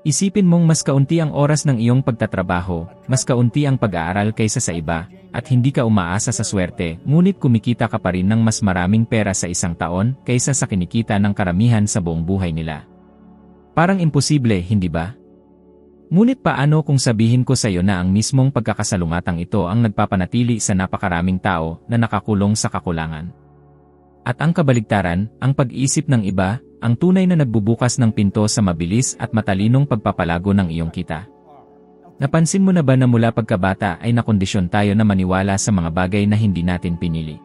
Isipin mong mas kaunti ang oras ng iyong pagtatrabaho, mas kaunti ang pag-aaral kaysa sa iba, at hindi ka umaasa sa swerte, ngunit kumikita ka pa rin ng mas maraming pera sa isang taon kaysa sa kinikita ng karamihan sa buong buhay nila. Parang imposible, hindi ba? Ngunit paano kung sabihin ko sa iyo na ang mismong pagkakasalungatang ito ang nagpapanatili sa napakaraming tao na nakakulong sa kakulangan? At ang kabaligtaran, ang pag-iisip ng iba, ang tunay na nagbubukas ng pinto sa mabilis at matalinong pagpapalago ng iyong kita. Napansin mo na ba na mula pagkabata ay nakondisyon tayo na maniwala sa mga bagay na hindi natin pinili?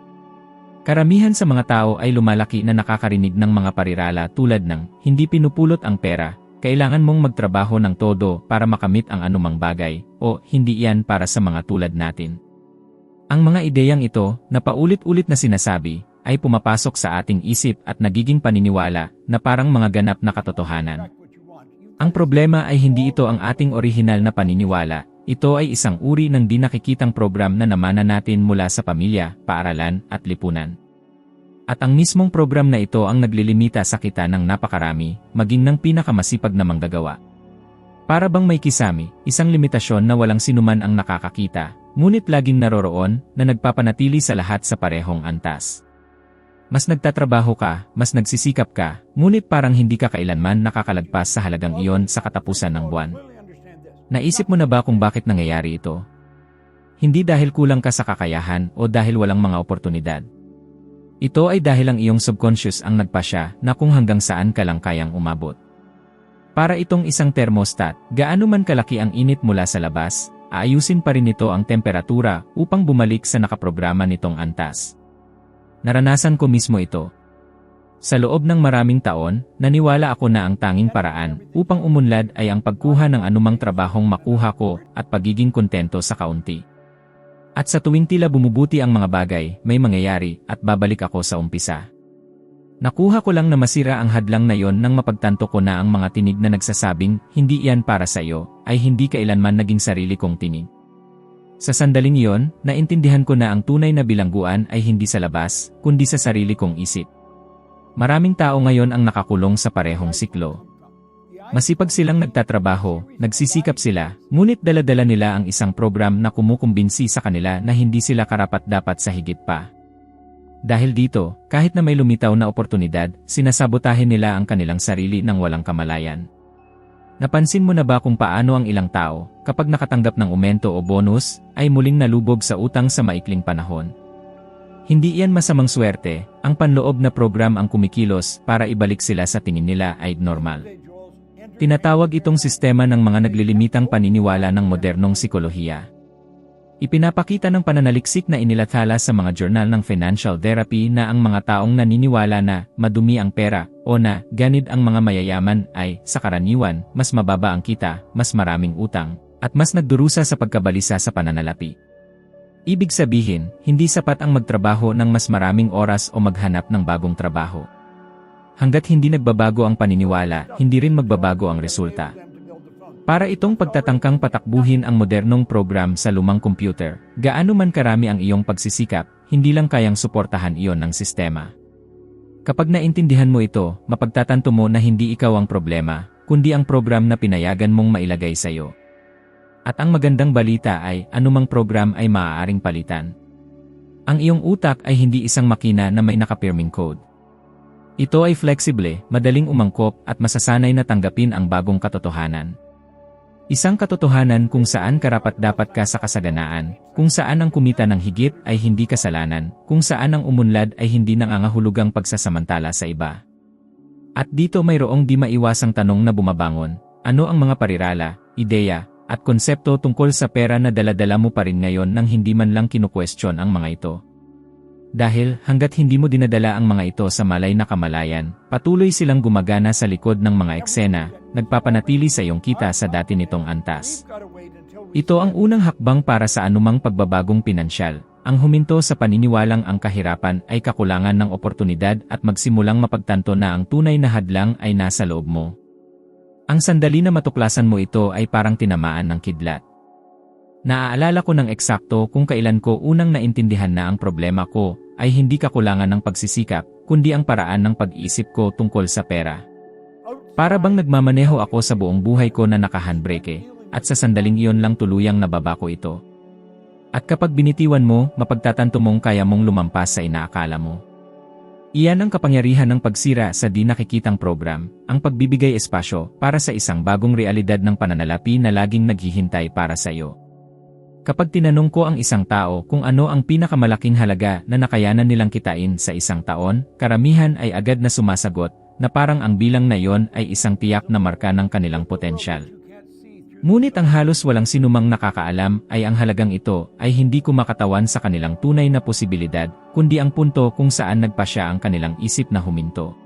Karamihan sa mga tao ay lumalaki na nakakarinig ng mga parirala tulad ng, hindi pinupulot ang pera, kailangan mong magtrabaho ng todo para makamit ang anumang bagay, o hindi iyan para sa mga tulad natin. Ang mga ideyang ito, na paulit-ulit na sinasabi, ay pumapasok sa ating isip at nagiging paniniwala na parang mga ganap na katotohanan. Ang problema ay hindi ito ang ating orihinal na paniniwala, ito ay isang uri ng di nakikitang program na namana natin mula sa pamilya, paaralan, at lipunan. At ang mismong program na ito ang naglilimita sa kita ng napakarami, maging ng pinakamasipag na manggagawa. Para bang may kisami, isang limitasyon na walang sinuman ang nakakakita, ngunit laging naroroon na nagpapanatili sa lahat sa parehong antas. Mas nagtatrabaho ka, mas nagsisikap ka, ngunit parang hindi ka kailanman nakakalagpas sa halagang iyon sa katapusan ng buwan. Naisip mo na ba kung bakit nangyayari ito? Hindi dahil kulang ka sa kakayahan o dahil walang mga oportunidad. Ito ay dahil ang iyong subconscious ang nagpasya na kung hanggang saan ka lang kayang umabot. Para itong isang thermostat, gaano man kalaki ang init mula sa labas, aayusin pa rin nito ang temperatura upang bumalik sa nakaprograma nitong antas. Naranasan ko mismo ito. Sa loob ng maraming taon, naniwala ako na ang tanging paraan upang umunlad ay ang pagkuha ng anumang trabahong makuha ko at pagiging kontento sa kaunti. At sa tuwing tila bumubuti ang mga bagay, may mangyayari at babalik ako sa umpisa. Nakuha ko lang na masira ang hadlang na yon nang mapagtanto ko na ang mga tinig na nagsasabing, hindi iyan para sa iyo, ay hindi kailanman naging sarili kong tinig. Sa sandaling iyon, naintindihan ko na ang tunay na bilangguan ay hindi sa labas, kundi sa sarili kong isip. Maraming tao ngayon ang nakakulong sa parehong siklo. Masipag silang nagtatrabaho, nagsisikap sila, ngunit dala-dala nila ang isang program na kumukumbinsi sa kanila na hindi sila karapat-dapat sa higit pa. Dahil dito, kahit na may lumitaw na oportunidad, sinasabotahin nila ang kanilang sarili ng walang kamalayan. Napansin mo na ba kung paano ang ilang tao, kapag nakatanggap ng aumento o bonus, ay muling nalubog sa utang sa maikling panahon? Hindi iyan masamang swerte, ang panloob na program ang kumikilos para ibalik sila sa tingin nila ay normal. Tinatawag itong sistema ng mga naglilimitang paniniwala ng modernong psikolohiya. Ipinapakita ng pananaliksik na inilathala sa mga journal ng financial therapy na ang mga taong naniniwala na madumi ang pera o na ganid ang mga mayayaman ay, sa karaniwan, mas mababa ang kita, mas maraming utang, at mas nagdurusa sa pagkabalisa sa pananalapi. Ibig sabihin, hindi sapat ang magtrabaho ng mas maraming oras o maghanap ng bagong trabaho. Hanggat hindi nagbabago ang paniniwala, hindi rin magbabago ang resulta. Para itong pagtatangkang patakbuhin ang modernong program sa lumang computer, gaano man karami ang iyong pagsisikap, hindi lang kayang suportahan iyon ng sistema. Kapag naintindihan mo ito, mapagtatanto mo na hindi ikaw ang problema, kundi ang program na pinayagan mong mailagay sa iyo. At ang magandang balita ay, anumang program ay maaaring palitan. Ang iyong utak ay hindi isang makina na may nakapirming code. Ito ay flexible, madaling umangkop at masasanay na tanggapin ang bagong katotohanan. Isang katotohanan kung saan karapat-dapat ka sa kasaganaan, kung saan ang kumita ng higit ay hindi kasalanan, kung saan ang umunlad ay hindi nangangahulugang pagsasamantala sa iba. At dito mayroong di maiwasang tanong na bumabangon, ano ang mga parirala, ideya, at konsepto tungkol sa pera na dala-dala mo pa rin ngayon nang hindi man lang kinukwestiyon ang mga ito? Dahil, hanggat hindi mo dinadala ang mga ito sa malay na kamalayan, patuloy silang gumagana sa likod ng mga eksena, nagpapanatili sa iyong kita sa dati nitong antas. Ito ang unang hakbang para sa anumang pagbabagong pinansyal, ang huminto sa paniniwalang ang kahirapan ay kakulangan ng oportunidad at magsimulang mapagtanto na ang tunay na hadlang ay nasa loob mo. Ang sandali na matuklasan mo ito ay parang tinamaan ng kidlat. Naaalala ko ng eksakto kung kailan ko unang naintindihan na ang problema ko ay hindi kakulangan ng pagsisikap, kundi ang paraan ng pag-iisip ko tungkol sa pera. Para bang nagmamaneho ako sa buong buhay ko na naka-handbrake, at sa sandaling iyon lang tuluyang nababa ko ito. At kapag binitiwan mo, mapagtatanto mong kaya mong lumampas sa inaakala mo. Iyan ang kapangyarihan ng pagsira sa di nakikitang program, ang pagbibigay espasyo para sa isang bagong realidad ng pananalapi na laging naghihintay para sa iyo. Kapag tinanong ko ang isang tao kung ano ang pinakamalaking halaga na nakayanan nilang kitain sa isang taon, karamihan ay agad na sumasagot na parang ang bilang na iyon ay isang tiyak na marka ng kanilang potensyal. Ngunit ang halos walang sinumang nakakaalam ay ang halagang ito ay hindi kumakatawan sa kanilang tunay na posibilidad, kundi ang punto kung saan nagpasya ang kanilang isip na huminto.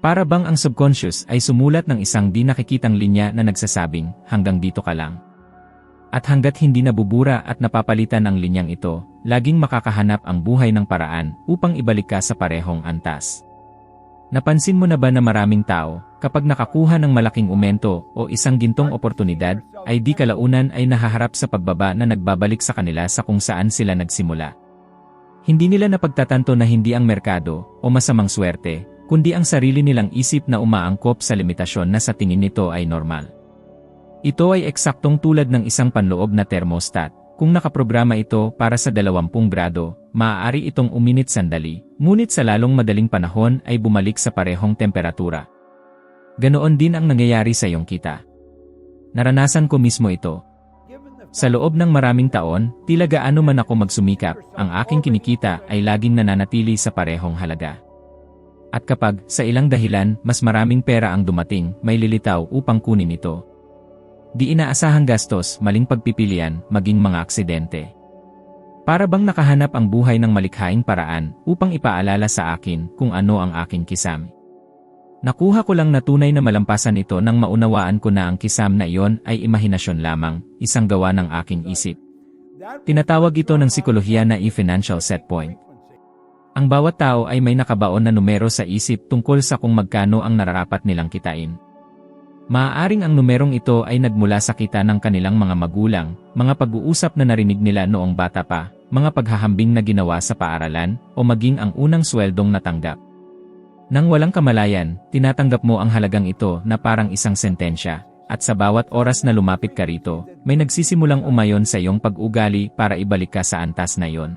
Para bang ang subconscious ay sumulat ng isang di nakikitang linya na nagsasabing, hanggang dito ka lang. At hanggat hindi nabubura at napapalitan ang linyang ito, laging makakahanap ang buhay ng paraan upang ibalik ka sa parehong antas. Napansin mo na ba na maraming tao, kapag nakakuha ng malaking umento o isang gintong oportunidad, ay di kalaunan ay nahaharap sa pagbaba na nagbabalik sa kanila sa kung saan sila nagsimula? Hindi nila napagtatanto na hindi ang merkado o masamang swerte, kundi ang sarili nilang isip na umaangkop sa limitasyon na sa tingin nito ay normal. Ito ay eksaktong tulad ng isang panloob na thermostat. Kung nakaprograma ito para sa 20 grado, maaari itong uminit sandali, ngunit sa lalong madaling panahon ay bumalik sa parehong temperatura. Ganoon din ang nangyayari sa iyong kita. Naranasan ko mismo ito. Sa loob ng maraming taon, tila gaano man ako magsumikap, ang aking kinikita ay laging nananatili sa parehong halaga. At kapag, sa ilang dahilan, mas maraming pera ang dumating, may lilitaw upang kunin ito. Di inaasahang gastos, maling pagpipilian, maging mga aksidente. Para bang nakahanap ang buhay ng malikhaing paraan upang ipaalala sa akin kung ano ang aking kisam. Nakuha ko lang na tunay na malampasan ito nang maunawaan ko na ang kisam na iyon ay imahinasyon lamang, isang gawa ng aking isip. Tinatawag ito ng psikolohiya na financial set point. Ang bawat tao ay may nakabaon na numero sa isip tungkol sa kung magkano ang nararapat nilang kitain. Maaaring ang numerong ito ay nagmula sa kita ng kanilang mga magulang, mga pag-uusap na narinig nila noong bata pa, mga paghahambing na ginawa sa paaralan, o maging ang unang sweldong natanggap. Nang walang kamalayan, tinatanggap mo ang halagang ito na parang isang sentensya, at sa bawat oras na lumapit ka rito, may nagsisimulang umayon sa iyong pag-ugali para ibalik ka sa antas na iyon.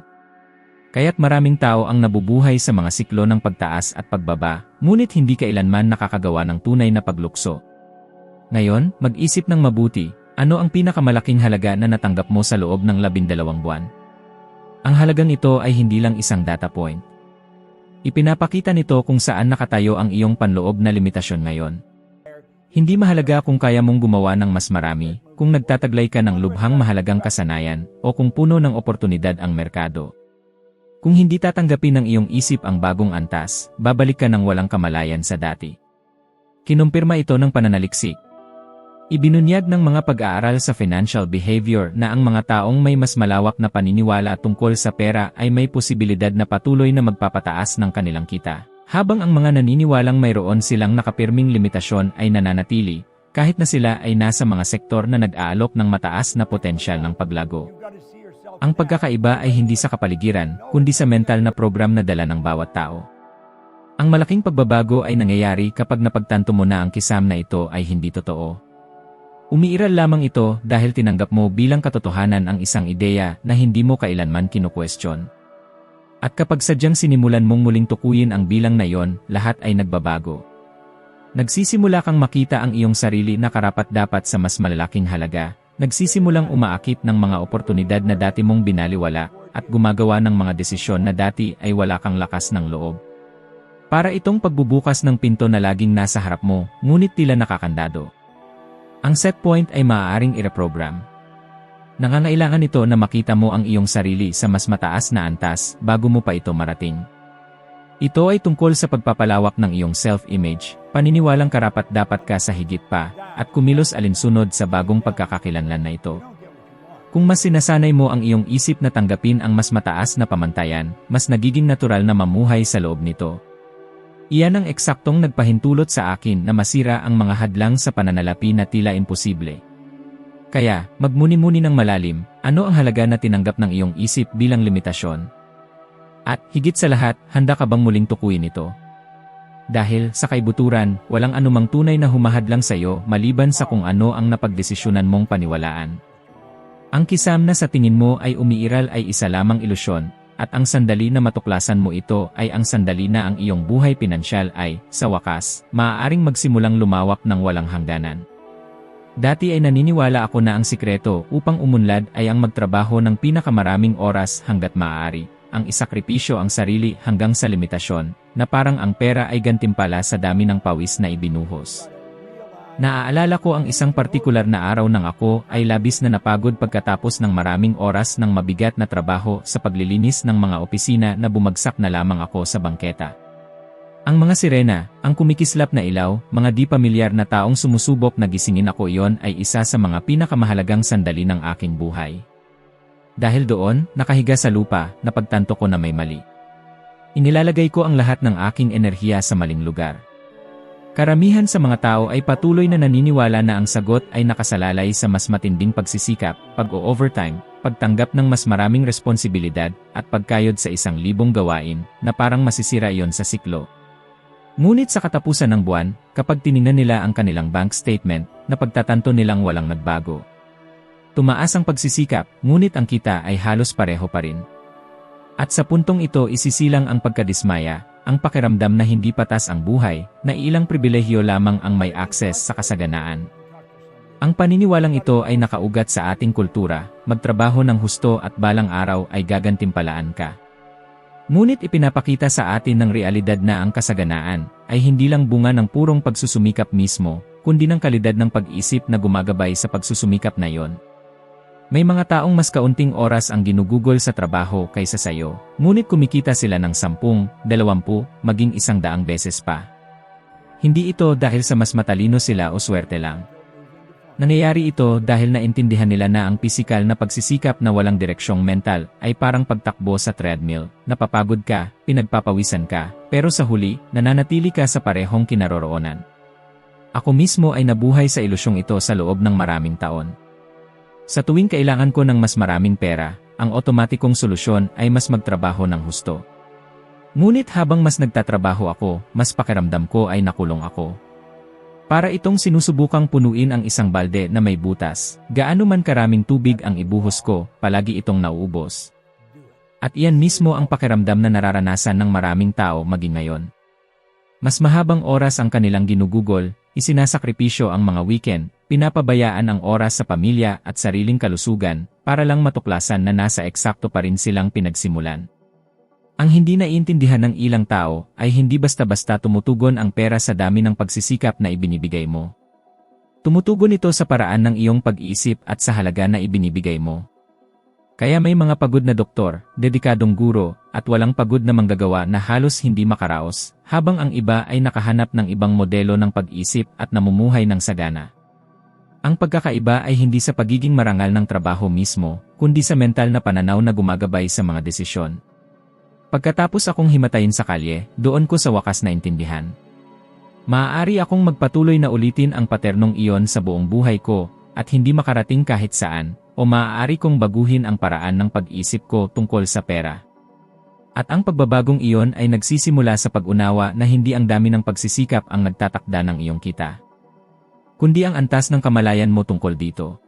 Kaya't maraming tao ang nabubuhay sa mga siklo ng pagtaas at pagbaba, ngunit hindi kailanman nakakagawa ng tunay na paglukso. Ngayon, mag-isip ng mabuti, ano ang pinakamalaking halaga na natanggap mo sa loob ng 12 buwan? Ang halagang ito ay hindi lang isang data point. Ipinapakita nito kung saan nakatayo ang iyong panloob na limitasyon ngayon. Hindi mahalaga kung kaya mong gumawa ng mas marami, kung nagtataglay ka ng lubhang mahalagang kasanayan, o kung puno ng oportunidad ang merkado. Kung hindi tatanggapin ng iyong isip ang bagong antas, babalik ka ng walang kamalayan sa dati. Kinumpirma ito ng pananaliksik. Ibinunyag ng mga pag-aaral sa financial behavior na ang mga taong may mas malawak na paniniwala tungkol sa pera ay may posibilidad na patuloy na magpapataas ng kanilang kita, habang ang mga naniniwalang mayroon silang nakapirming limitasyon ay nananatili, kahit na sila ay nasa mga sektor na nag-aalok ng mataas na potensyal ng paglago. Ang pagkakaiba ay hindi sa kapaligiran, kundi sa mental na program na dala ng bawat tao. Ang malaking pagbabago ay nangyayari kapag napagtanto mo na ang kisam na ito ay hindi totoo. Umiiral lamang ito dahil tinanggap mo bilang katotohanan ang isang ideya na hindi mo kailanman kinukwestiyon. At kapag sadyang sinimulan mong muling tukuyin ang bilang na iyon, lahat ay nagbabago. Nagsisimula kang makita ang iyong sarili na karapat-dapat sa mas malalaking halaga, nagsisimulang umaakit ng mga oportunidad na dati mong binaliwala, at gumagawa ng mga desisyon na dati ay wala kang lakas ng loob. Para itong pagbubukas ng pinto na laging nasa harap mo, ngunit tila nakakandado. Ang set point ay maaaring i-reprogram. Nangangailangan ito na makita mo ang iyong sarili sa mas mataas na antas bago mo pa ito marating. Ito ay tungkol sa pagpapalawak ng iyong self-image, paniniwalang karapat-dapat ka sa higit pa, at kumilos alinsunod sa bagong pagkakakilanlan na ito. Kung mas sinasanay mo ang iyong isip na tanggapin ang mas mataas na pamantayan, mas nagiging natural na mamuhay sa loob nito. Iyan ang eksaktong nagpahintulot sa akin na masira ang mga hadlang sa pananalapi na tila imposible. Kaya, magmuni-muni ng malalim, ano ang halaga na tinanggap ng iyong isip bilang limitasyon? At, higit sa lahat, handa ka bang muling tukuyin ito? Dahil, sa kaibuturan, walang anumang tunay na humahadlang sa iyo maliban sa kung ano ang napagdesisyonan mong paniwalaan. Ang kisam na sa tingin mo ay umiiral ay isa lamang ilusyon, at ang sandali na matuklasan mo ito ay ang sandali na ang iyong buhay pinansyal ay, sa wakas, maaaring magsimulang lumawak ng walang hangganan. Dati ay naniniwala ako na ang sikreto upang umunlad ay ang magtrabaho ng pinakamaraming oras hanggat maaari, ang isakripisyo ang sarili hanggang sa limitasyon, na parang ang pera ay gantimpala sa dami ng pawis na ibinuhos. Naaalala ko ang isang partikular na araw nang ako ay labis na napagod pagkatapos ng maraming oras ng mabigat na trabaho sa paglilinis ng mga opisina na bumagsak na lamang ako sa bangketa. Ang mga sirena, ang kumikislap na ilaw, mga di pamilyar na taong sumusubok na gisingin ako iyon ay isa sa mga pinakamahalagang sandali ng aking buhay. Dahil doon, nakahiga sa lupa, napagtanto ko na may mali. Inilalagay ko ang lahat ng aking enerhiya sa maling lugar. Karamihan sa mga tao ay patuloy na naniniwala na ang sagot ay nakasalalay sa mas matinding pagsisikap, pag-o-overtime, pagtanggap ng mas maraming responsibilidad, at pagkayod sa 1,000 gawain, na parang masisira iyon sa siklo. Ngunit sa katapusan ng buwan, kapag tiningnan nila ang kanilang bank statement, napagtatanto nilang walang nagbago. Tumaas ang pagsisikap, ngunit ang kita ay halos pareho pa rin. At sa puntong ito isisilang ang pagkadismaya, ang pakiramdam na hindi patas ang buhay, na ilang pribilehiyo lamang ang may access sa kasaganaan. Ang paniniwalang ito ay nakaugat sa ating kultura, magtrabaho ng husto at balang araw ay gagantimpalaan ka. Ngunit ipinapakita sa atin ng realidad na ang kasaganaan ay hindi lang bunga ng purong pagsusumikap mismo, kundi ng kalidad ng pag-isip na gumagabay sa pagsusumikap na yon. May mga taong mas kaunting oras ang ginugugol sa trabaho kaysa sayo, ngunit kumikita sila ng 10, 20, maging 100 beses pa. Hindi ito dahil sa mas matalino sila o swerte lang. Nangyayari ito dahil naintindihan nila na ang pisikal na pagsisikap na walang direksyong mental ay parang pagtakbo sa treadmill, napapagod ka, pinagpapawisan ka, pero sa huli, nananatili ka sa parehong kinaroroonan. Ako mismo ay nabuhay sa ilusyong ito sa loob ng maraming taon. Sa tuwing kailangan ko ng mas maraming pera, ang otomatikong solusyon ay mas magtrabaho ng husto. Ngunit habang mas nagtatrabaho ako, mas pakiramdam ko ay nakulong ako. Para itong sinusubukang punuin ang isang balde na may butas, gaano man karaming tubig ang ibuhos ko, palagi itong nauubos. At iyan mismo ang pakiramdam na nararanasan ng maraming tao maging ngayon. Mas mahabang oras ang kanilang ginugugol, isinasakripisyo ang mga weekend, pinapabayaan ang oras sa pamilya at sariling kalusugan, para lang matuklasan na nasa eksakto pa rin silang pinagsimulan. Ang hindi naiintindihan ng ilang tao ay hindi basta-basta tumutugon ang pera sa dami ng pagsisikap na ibinibigay mo. Tumutugon ito sa paraan ng iyong pag-iisip at sa halaga na ibinibigay mo. Kaya may mga pagod na doktor, dedikadong guro, at walang pagod na manggagawa na halos hindi makaraos, habang ang iba ay nakahanap ng ibang modelo ng pag-isip at namumuhay ng sagana. Ang pagkakaiba ay hindi sa pagiging marangal ng trabaho mismo, kundi sa mental na pananaw na gumagabay sa mga desisyon. Pagkatapos akong himatayin sa kalye, doon ko sa wakas naintindihan. Maaari akong magpatuloy na ulitin ang paternong iyon sa buong buhay ko, at hindi makarating kahit saan, o maaari kong baguhin ang paraan ng pag-isip ko tungkol sa pera. At ang pagbabagong iyon ay nagsisimula sa pag-unawa na hindi ang dami ng pagsisikap ang nagtatakda ng iyong kita, kundi ang antas ng kamalayan mo tungkol dito.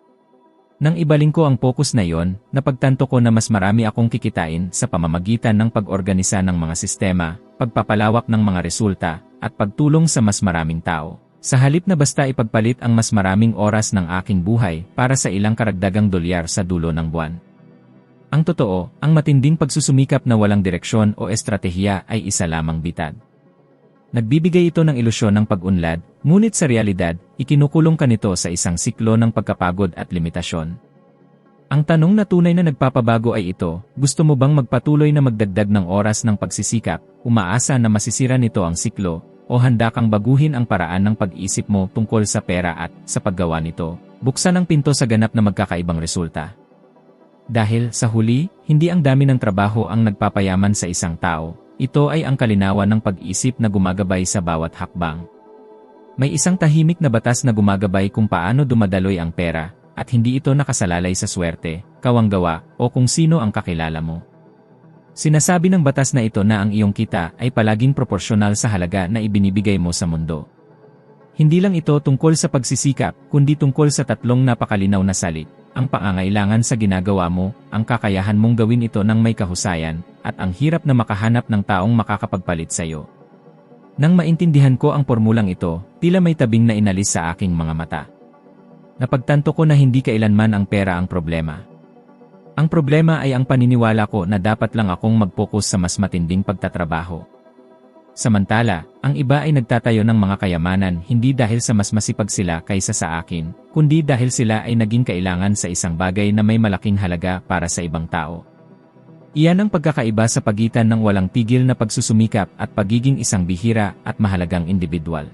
Nang ibaling ko ang focus na iyon, napagtanto ko na mas marami akong kikitain sa pamamagitan ng pag-organisa ng mga sistema, pagpapalawak ng mga resulta, at pagtulong sa mas maraming tao, sa halip na basta ipagpalit ang mas maraming oras ng aking buhay para sa ilang karagdagang dolyar sa dulo ng buwan. Ang totoo, ang matinding pagsusumikap na walang direksyon o estratehiya ay isa lamang bitad. Nagbibigay ito ng ilusyon ng pag-unlad, ngunit sa realidad, ikinukulong ka nito sa isang siklo ng pagkapagod at limitasyon. Ang tanong na tunay na nagpapabago ay ito, gusto mo bang magpatuloy na magdagdag ng oras ng pagsisikap, umaasa na masisira nito ang siklo, o handa kang baguhin ang paraan ng pag-isip mo tungkol sa pera at, sa paggawa nito, buksan ang pinto sa ganap na magkakaibang resulta? Dahil, sa huli, hindi ang dami ng trabaho ang nagpapayaman sa isang tao. Ito ay ang kalinawan ng pag-isip na gumagabay sa bawat hakbang. May isang tahimik na batas na gumagabay kung paano dumadaloy ang pera, at hindi ito nakasalalay sa swerte, kawanggawa, o kung sino ang kakilala mo. Sinasabi ng batas na ito na ang iyong kita ay palaging proporsyonal sa halaga na ibinibigay mo sa mundo. Hindi lang ito tungkol sa pagsisikap, kundi tungkol sa tatlong napakalinaw na salik: ang pangangailangan sa ginagawa mo, ang kakayahan mong gawin ito ng may kahusayan, at ang hirap na makahanap ng taong makakapagpalit sa iyo. Nang maintindihan ko ang pormulang ito, tila may tabing na inalis sa aking mga mata. Napagtanto ko na hindi kailanman ang pera ang problema. Ang problema ay ang paniniwala ko na dapat lang akong mag-focus sa mas matinding pagtatrabaho. Samantala, ang iba ay nagtatayo ng mga kayamanan hindi dahil sa mas masipag sila kaysa sa akin, kundi dahil sila ay naging kailangan sa isang bagay na may malaking halaga para sa ibang tao. Iyan ang pagkakaiba sa pagitan ng walang tigil na pagsusumikap at pagiging isang bihira at mahalagang individual.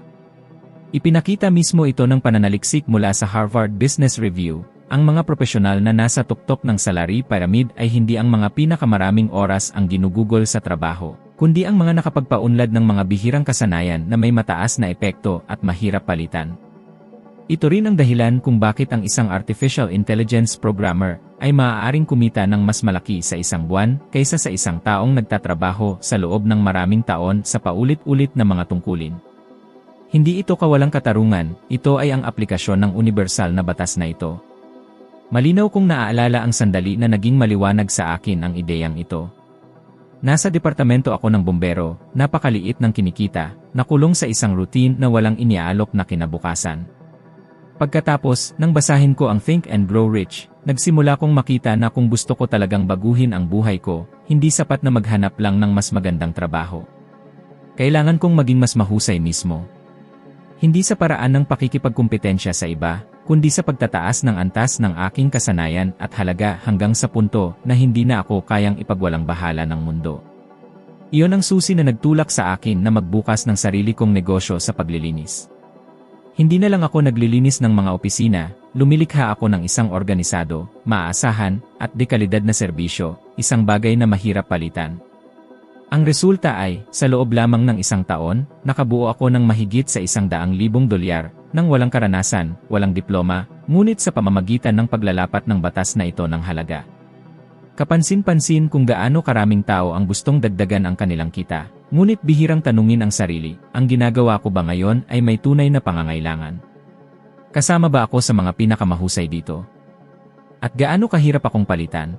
Ipinakita mismo ito ng pananaliksik mula sa Harvard Business Review. Ang mga profesional na nasa tuktok ng salary pyramid ay hindi ang mga pinakamaraming oras ang ginugugol sa trabaho, kundi ang mga nakapagpaunlad ng mga bihirang kasanayan na may mataas na epekto at mahirap palitan. Ito rin ang dahilan kung bakit ang isang artificial intelligence programmer ay maaaring kumita ng mas malaki sa isang buwan kaysa sa isang taong nagtatrabaho sa loob ng maraming taon sa paulit-ulit na mga tungkulin. Hindi ito kawalang katarungan, ito ay ang aplikasyon ng universal na batas na ito. Malinaw kong naaalala ang sandali na naging maliwanag sa akin ang ideyang ito. Nasa departamento ako ng bumbero, napakaliit ng kinikita, nakulong sa isang routine na walang iniaalok na kinabukasan. Pagkatapos, nang basahin ko ang Think and Grow Rich, nagsimula kong makita na kung gusto ko talagang baguhin ang buhay ko, hindi sapat na maghanap lang ng mas magandang trabaho. Kailangan kong maging mas mahusay mismo. Hindi sa paraan ng pakikipagkumpetensya sa iba, kundi sa pagtataas ng antas ng aking kasanayan at halaga hanggang sa punto na hindi na ako kayang ipagwalang bahala ng mundo. Iyon ang susi na nagtulak sa akin na magbukas ng sarili kong negosyo sa paglilinis. Hindi na lang ako naglilinis ng mga opisina, lumilikha ako ng isang organisado, maaasahan, at dekalidad na serbisyo, isang bagay na mahirap palitan. Ang resulta ay, sa loob lamang ng isang taon, nakabuo ako ng mahigit sa $100,000, nang walang karanasan, walang diploma, ngunit sa pamamagitan ng paglalapat ng batas na ito ng halaga. Kapansin-pansin kung gaano karaming tao ang gustong dagdagan ang kanilang kita, ngunit bihirang tanungin ang sarili, ang ginagawa ko ba ngayon ay may tunay na pangangailangan? Kasama ba ako sa mga pinakamahusay dito? At gaano kahirap akong palitan?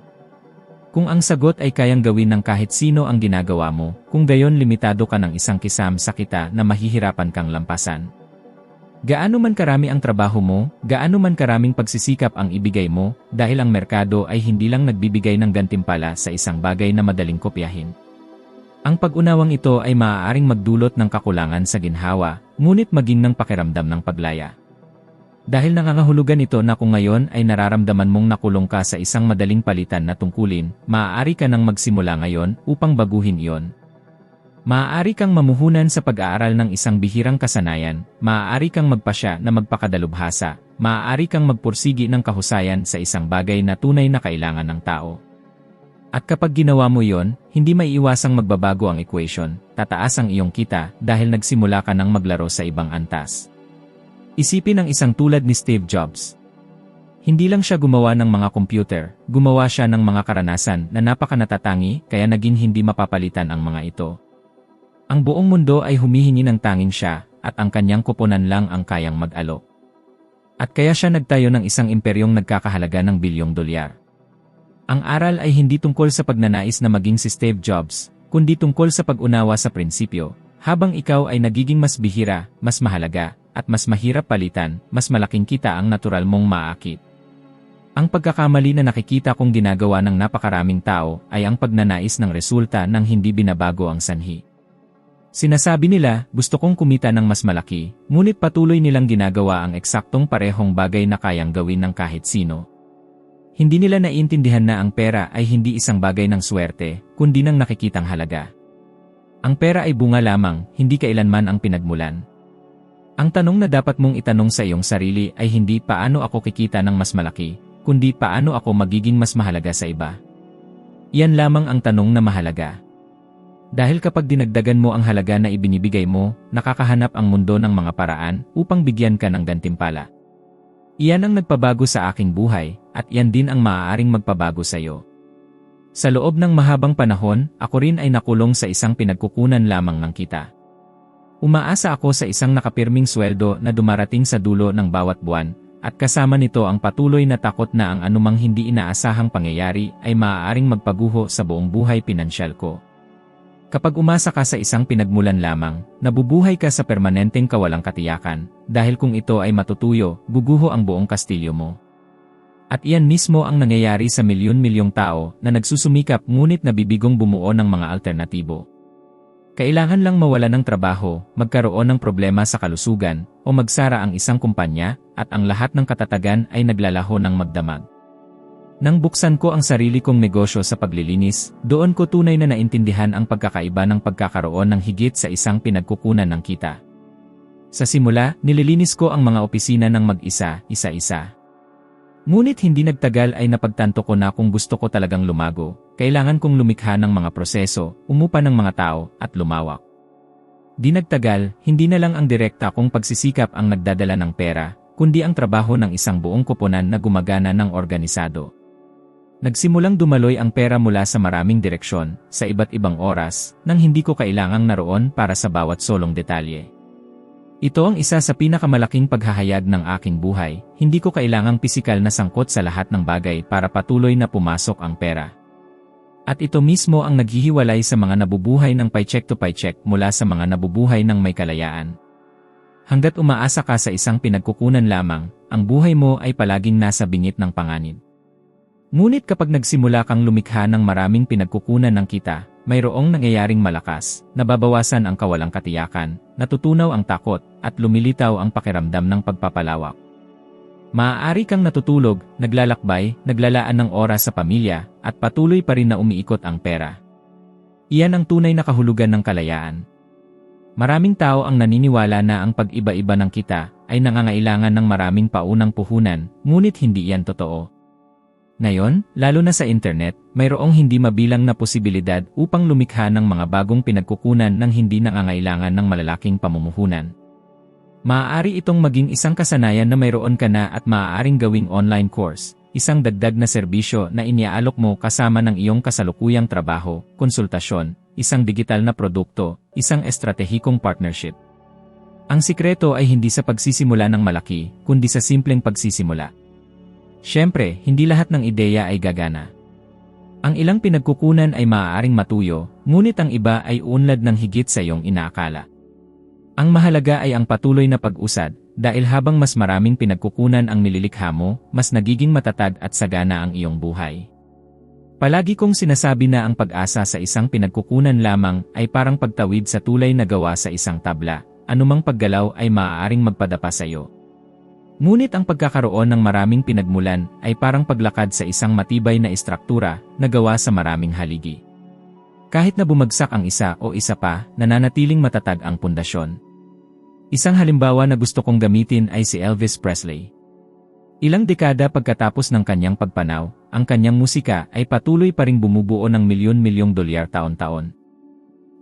Kung ang sagot ay kayang gawin ng kahit sino ang ginagawa mo, kung gayon limitado ka ng isang kisam sa kita na mahihirapan kang lampasan. Gaano man karami ang trabaho mo, gaano man karaming pagsisikap ang ibigay mo, dahil ang merkado ay hindi lang nagbibigay ng gantimpala sa isang bagay na madaling kopyahin. Ang pag-unawang ito ay maaaring magdulot ng kakulangan sa ginhawa, ngunit maging ng pakiramdam ng paglaya. Dahil nangangahulugan ito na kung ngayon ay nararamdaman mong nakulong ka sa isang madaling palitan na tungkulin, maaari ka nang magsimula ngayon upang baguhin iyon. Maaari kang mamuhunan sa pag-aaral ng isang bihirang kasanayan, maaari kang magpasya na magpakadalubhasa, maaari kang magpursigi ng kahusayan sa isang bagay na tunay na kailangan ng tao. At kapag ginawa mo iyon, hindi maiiwasang magbabago ang equation, tataas ang iyong kita dahil nagsimula ka nang maglaro sa ibang antas. Isipin ang isang tulad ni Steve Jobs. Hindi lang siya gumawa ng mga computer, gumawa siya ng mga karanasan na napakanatatangi kaya naging hindi mapapalitan ang mga ito. Ang buong mundo ay humihingi ng tanging siya at ang kanyang koponan lang ang kayang mag-alok. At kaya siya nagtayo ng isang imperyong nagkakahalaga ng $1 billion. Ang aral ay hindi tungkol sa pagnanais na maging si Steve Jobs, kundi tungkol sa pag-unawa sa prinsipyo. Habang ikaw ay nagiging mas bihira, mas mahalaga, at mas mahirap palitan, mas malaking kita ang natural mong maaakit. Ang pagkakamali na nakikita kong ginagawa ng napakaraming tao ay ang pagnanais ng resulta ng hindi binabago ang sanhi. Sinasabi nila, gusto kong kumita ng mas malaki, ngunit patuloy nilang ginagawa ang eksaktong parehong bagay na kayang gawin ng kahit sino. Hindi nila naiintindihan na ang pera ay hindi isang bagay ng swerte, kundi ng nakikitang halaga. Ang pera ay bunga lamang, hindi kailanman ang pinagmulan. Ang tanong na dapat mong itanong sa iyong sarili ay hindi paano ako kikita ng mas malaki, kundi paano ako magiging mas mahalaga sa iba. Iyan lamang ang tanong na mahalaga. Dahil kapag dinagdagan mo ang halaga na ibinibigay mo, nakakahanap ang mundo ng mga paraan upang bigyan ka ng gantimpala. Iyan ang nagpabago sa aking buhay, at iyan din ang maaaring magpabago sa iyo. Sa loob ng mahabang panahon, ako rin ay nakulong sa isang pinagkukunan lamang ng kita. Umaasa ako sa isang nakapirming sweldo na dumarating sa dulo ng bawat buwan, at kasama nito ang patuloy na takot na ang anumang hindi inaasahang pangyayari ay maaaring magpaguho sa buong buhay pinansyal ko. Kapag umasa ka sa isang pinagmulan lamang, nabubuhay ka sa permanenteng kawalang katiyakan, dahil kung ito ay matutuyo, guguho ang buong kastilyo mo. At iyan mismo ang nangyayari sa milyon-milyong tao na nagsusumikap ngunit nabibigong bumuo ng mga alternatibo. Kailangan lang mawala ng trabaho, magkaroon ng problema sa kalusugan, o magsara ang isang kumpanya, at ang lahat ng katatagan ay naglalaho ng magdamag. Nang buksan ko ang sarili kong negosyo sa paglilinis, doon ko tunay na naintindihan ang pagkakaiba ng pagkakaroon ng higit sa isang pinagkukunan ng kita. Sa simula, nililinis ko ang mga opisina ng mag-isa, isa-isa. Ngunit hindi nagtagal ay napagtanto ko na kung gusto ko talagang lumago, kailangan kong lumikha ng mga proseso, umupa ng mga tao, at lumawak. Di nagtagal, hindi na lang ang direkta kong pagsisikap ang nagdadala ng pera, kundi ang trabaho ng isang buong koponan na gumagana ng organisado. Nagsimulang dumaloy ang pera mula sa maraming direksyon, sa iba't ibang oras, nang hindi ko kailangang naroon para sa bawat solong detalye. Ito ang isa sa pinakamalaking paghahayag ng aking buhay, hindi ko kailangang pisikal na sangkot sa lahat ng bagay para patuloy na pumasok ang pera. At ito mismo ang naghihiwalay sa mga nabubuhay ng paycheck to paycheck mula sa mga nabubuhay ng may kalayaan. Hanggat umaasa ka sa isang pinagkukunan lamang, ang buhay mo ay palaging nasa bingit ng panganib. Ngunit kapag nagsimula kang lumikha ng maraming pinagkukunan ng kita, mayroong nangyayaring malakas, nababawasan ang kawalang katiyakan, natutunaw ang takot, at lumilitaw ang pakiramdam ng pagpapalawak. Maaari kang natutulog, naglalakbay, naglalaan ng oras sa pamilya, at patuloy pa rin na umiikot ang pera. Iyan ang tunay na kahulugan ng kalayaan. Maraming tao ang naniniwala na ang pag-iba-iba ng kita ay nangangailangan ng maraming paunang puhunan, ngunit hindi iyan totoo. Ngayon, lalo na sa internet, mayroong hindi mabilang na posibilidad upang lumikha ng mga bagong pinagkukunan nang hindi nangangailangan ng malalaking pamumuhunan. Maaari itong maging isang kasanayan na mayroon ka na at maaaring gawing online course, isang dagdag na serbisyo na iniaalok mo kasama ng iyong kasalukuyang trabaho, konsultasyon, isang digital na produkto, isang estratehikong partnership. Ang sikreto ay hindi sa pagsisimula ng malaki, kundi sa simpleng pagsisimula. Siyempre, hindi lahat ng ideya ay gagana. Ang ilang pinagkukunan ay maaaring matuyo, ngunit ang iba ay uunlad ng higit sa iyong inaakala. Ang mahalaga ay ang patuloy na pag-usad, dahil habang mas maraming pinagkukunan ang nililikha mo, mas nagiging matatag at sagana ang iyong buhay. Palagi kong sinasabi na ang pag-asa sa isang pinagkukunan lamang ay parang pagtawid sa tulay na gawa sa isang tabla, anumang paggalaw ay maaaring magpadapa sa iyo. Ngunit ang pagkakaroon ng maraming pinagmulan ay parang paglakad sa isang matibay na istruktura na gawa sa maraming haligi. Kahit na bumagsak ang isa o isa pa, nananatiling matatag ang pundasyon. Isang halimbawa na gusto kong gamitin ay si Elvis Presley. Ilang dekada pagkatapos ng kanyang pagpanaw, ang kanyang musika ay patuloy pa ring bumubuo ng milyon-milyong dolyar taon-taon.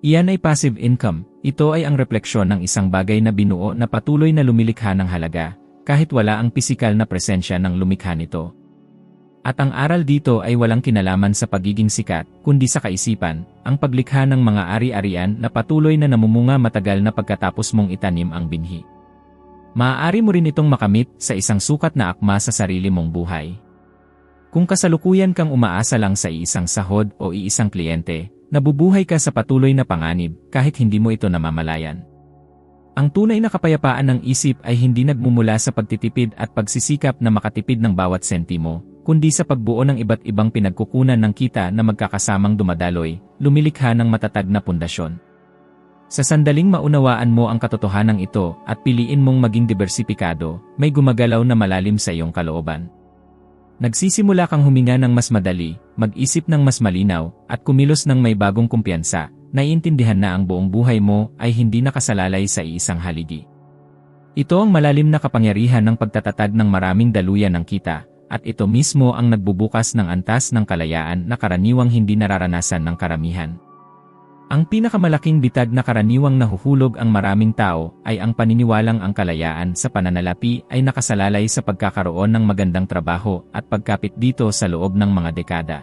Iyan ay passive income, ito ay ang refleksyon ng isang bagay na binuo na patuloy na lumilikha ng halaga, kahit wala ang pisikal na presensya ng lumikha nito. At ang aral dito ay walang kinalaman sa pagiging sikat, kundi sa kaisipan, ang paglikha ng mga ari-arian na patuloy na namumunga matagal na pagkatapos mong itanim ang binhi. Maaari mo rin itong makamit sa isang sukat na akma sa sarili mong buhay. Kung kasalukuyan kang umaasa lang sa iisang sahod o iisang kliyente, nabubuhay ka sa patuloy na panganib kahit hindi mo ito namamalayan. Ang tunay na kapayapaan ng isip ay hindi nagmumula sa pagtitipid at pagsisikap na makatipid ng bawat sentimo, kundi sa pagbuo ng iba't ibang pinagkukunan ng kita na magkakasamang dumadaloy, lumilikha ng matatag na pundasyon. Sa sandaling maunawaan mo ang katotohanan ito at piliin mong maging diversipikado, may gumagalaw na malalim sa iyong kalooban. Nagsisimula kang huminga ng mas madali, mag-isip ng mas malinaw, at kumilos ng may bagong kumpiyansa. Naiintindihan na ang buong buhay mo ay hindi nakasalalay sa iisang haligi. Ito ang malalim na kapangyarihan ng pagtatatag ng maraming daluyan ng kita, at ito mismo ang nagbubukas ng antas ng kalayaan na karaniwang hindi nararanasan ng karamihan. Ang pinakamalaking bitag na karaniwang nahuhulog ang maraming tao ay ang paniniwalang ang kalayaan sa pananalapi ay nakasalalay sa pagkakaroon ng magandang trabaho at pagkapit dito sa loob ng mga dekada.